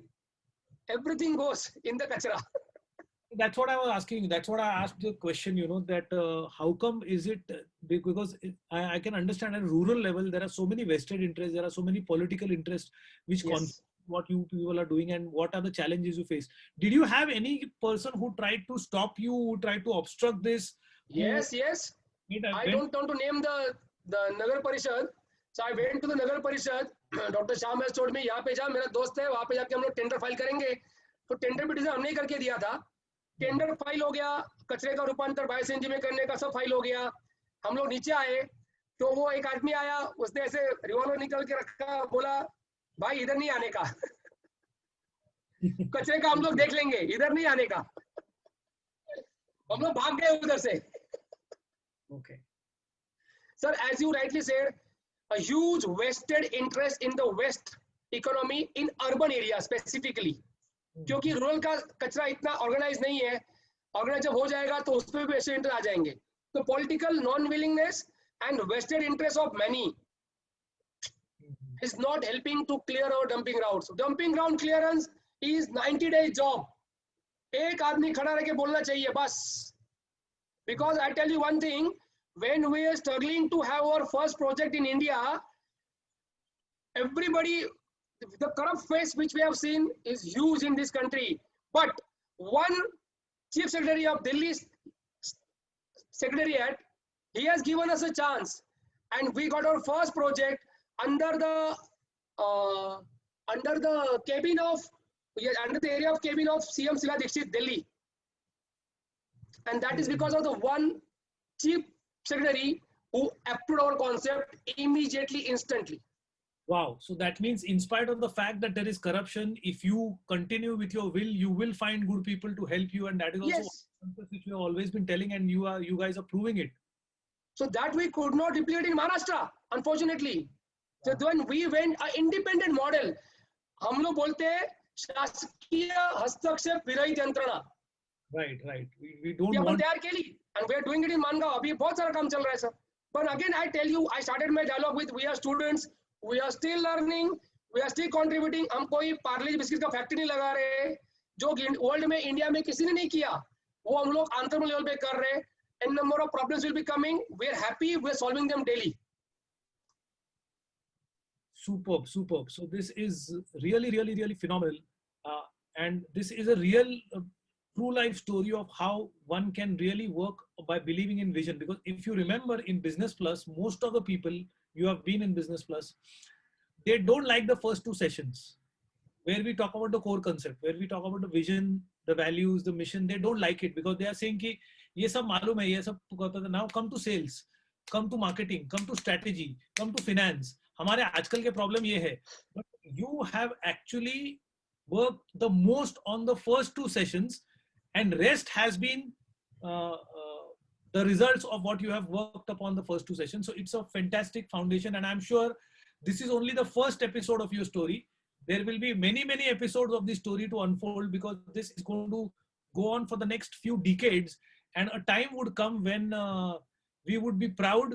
everything goes in the कचरा. That's what I was asking. That's what I asked the question, that how come is it because I can understand at a rural level, there are so many vested interests, there are so many political interests which conflict Yes. what you people are doing and what are the challenges you face. Did you have any person who tried to stop you, who tried to obstruct this, who Yes, yes. made I went? don't want to name the Nagar Parishad. So I went to the Nagar Parishad. Dr. Sham has told me, यहाँ पे जा, मेरा दोस्त है, वहाँ पे जाके हम लोग टेंडर फाइल करेंगे. तो टेंडर पिटीशन हमने ही करके दिया था. टेंडर फाइल हो गया, कचरे का रूपांतर बायो सीएनजी में करने का सब फाइल हो गया. हम लोग नीचे आए तो वो एक आदमी आया, उसने ऐसे रिवॉल्वर निकल के रखा, बोला भाई इधर नहीं आने का. कचरे का हम लोग देख लेंगे, इधर नहीं आने का. हम लोग भाग गए उधर से. Okay. Sir, as you rightly said, a huge vested interest in the West economy in urban areas specifically. क्योंकि रूरल का कचरा इतना ऑर्गेनाइज नहीं है. ऑर्गेनाइज जब हो जाएगा तो उस पर भी वेस्टेड इंटरेस्ट आ जाएंगे. तो political non willingness and vested interest of many is not helping to clear our dumping grounds. Dumping ground clearance is 90-day job. एक आदमी खड़ा रह के बोलना चाहिए बस. Because I tell you one thing, when we are struggling to have our first project in India, everybody, the corrupt face which we have seen is huge in this country. But one chief secretary of Delhi secretariat, he has given us a chance, and we got our first project under the cabin of under the area of cabin of CM Sila Dixit, Delhi. And that is because of the one chief secretary who approved our concept immediately, instantly. Wow. So that means in spite of the fact that there is corruption, if you continue with your will, you will find good people to help you. And that is also Yes. something which you have always been telling, and you guys are proving it. So that we could not replicate in Maharashtra, unfortunately. So when we went an independent model, हम लोग बोलते हैं शासकीय हस्तक्षेप विरहित यंत्रणा. Right, right. We don't ये अपन want. तैयार केली, and we are doing it in Mangaon. अभी बहुत सारा काम चल रहा है sir. But again, I tell you, I started my dialogue with we are students, we are still learning, we are still contributing. हम कोई पार्ले बिस्किट का फैक्ट्री नहीं लगा रहे, जो वर्ल्ड में इंडिया में किसी ने नहीं किया, वो हम लोग आंतरिक लेवल पे कर रहे. And number of problems will be coming. We are happy. We are solving them daily. Superb, superb. So this is really, really, really phenomenal. And this is a real true life story of how one can really work by believing in vision. Because if you remember in Business Plus, most of the people you have been in Business Plus, they don't like the first two sessions where we talk about the core concept, where we talk about the vision, the values, the mission. They don't like it because they are saying कि ये सब मालूम है, ये सब पता है. Now come to sales, come to marketing, come to strategy, come to finance. हमारे आजकल के problem ये है. But you have actually worked the most on the first two sessions, and rest has been the results of what you have worked upon the first two sessions. So it's a fantastic foundation, and I'm sure this is only the first episode of your story. There will be many, many episodes of this story to unfold, because this is going to go on for the next few decades, and a time would come when we would be proud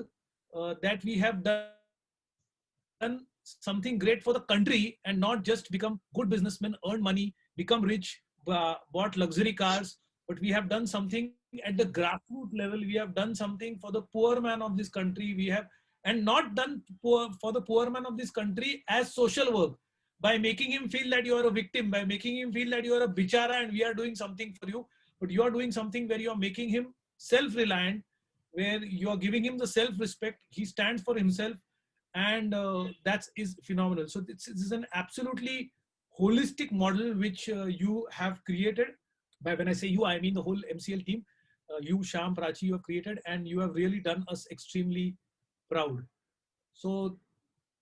that we have done something great for the country, and not just become good businessmen, earn money, become rich, bought luxury cars, but we have done something at the grassroots level. We have done something for the poor man of this country. We have, and not done for the poor man of this country as social work, by making him feel that you are a victim, by making him feel that you are a bichara and we are doing something for you. But you are doing something where you are making him self-reliant, where you are giving him the self-respect. He stands for himself, and that is phenomenal. So this is an absolutely holistic model which you have created. By when I say you, I mean the whole MCL team. You, Sham, Prachi, you have created, and you have really done us extremely proud. So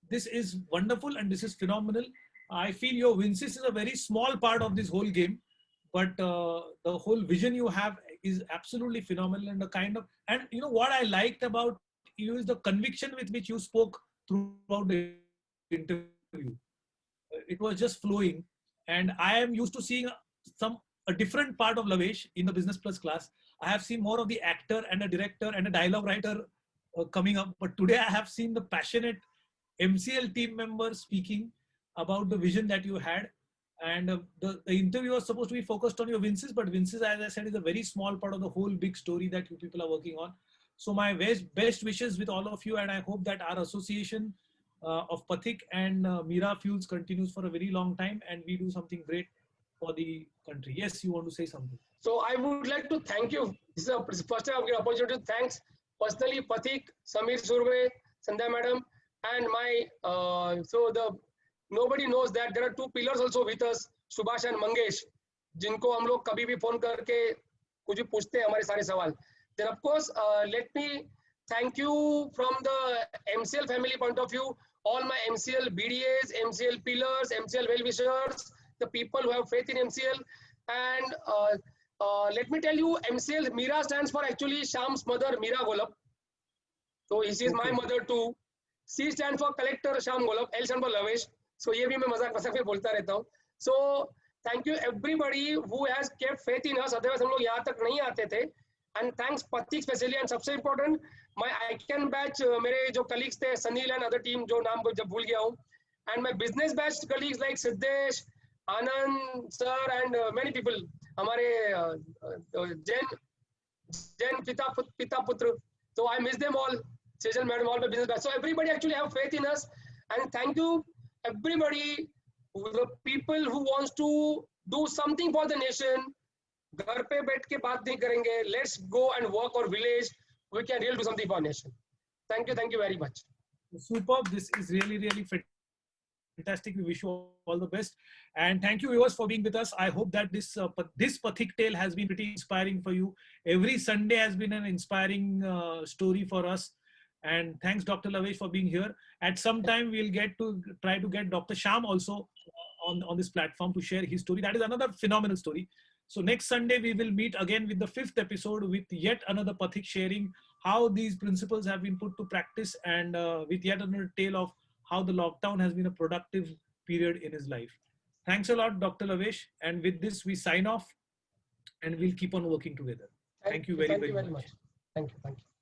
this is wonderful and this is phenomenal. I feel your Vincis is a very small part of this whole game, but the whole vision you have is absolutely phenomenal, and the kind of, and you know what I liked about you is the conviction with which you spoke throughout the interview. It was just flowing, and I am used to seeing a different part of Lavesh in the Business Plus class. I have seen more of the actor and a director and a dialogue writer coming up, but today I have seen the passionate MCL team members speaking about the vision that you had. And the interview was supposed to be focused on your Vinces, but Vinces, as I said, is a very small part of the whole big story that you people are working on. So my best wishes with all of you, and I hope that our association of Pathik and Mira Fuels continues for a very long time, and we do something great for the country. Yes, you want to say something? So I would like to thank you. This is the first time I get opportunity to thanks personally Pathik, Samir Surve, Sandhya madam, and my so the nobody knows that there are two pillars also with us, Subhash and Mangesh, जिनको हम लोग कभी भी phone करके कुछ भी पूछते हैं हमारे सारे सवाल. Then of course let me thank you from the MCL family point of view, all my MCL BDAs, MCL pillars, MCL well-wishers, the people who have faith in MCL, and let me tell you, MCL Mira stands for actually Sham's mother, Mira Golab. So she is my mother too. C stands for collector Sham Golab. L stands for Lavesh. So ये भी मैं मजाक मजाक में बोलता रहता हूँ. So thank you everybody who has kept faith in us. Otherwise हम लोग यहाँ तक नहीं आते थे. And thanks Pathik specially, and सबसे important my ICANN batch मेरे जो colleagues थे Sunil and other team जो नाम जब भूल गया हूँ, and my business batch colleagues like Siddesh, Anand sir and many people. हमारे जैन पिता पुत्र. So I miss them all. Sejal madam, all my business batch. So everybody actually have faith in us, and thank you everybody, the people who wants to do something for the nation. घर पे बैठ के बात नहीं करेंगे. Let's go and work our village. We can really do something for our nation. Thank you very much. Superb. This is really fantastic. We wish you all the best, and thank you viewers for being with us. I hope that this Pathik tale has been pretty inspiring for you. Every Sunday has been an inspiring story for us, and thanks Dr. Lavesh for being here. At some time we'll try to get Dr. Sham also on this platform to share his story. That is another phenomenal story. So next Sunday we will meet again with the 5th episode with yet another Pathik sharing how these principles have been put to practice, and with yet another tale of how the lockdown has been a productive period in his life. Thanks a lot, Dr. Lavesh. And with this, we sign off, and we'll keep on working together. Thank you very much. Thank you.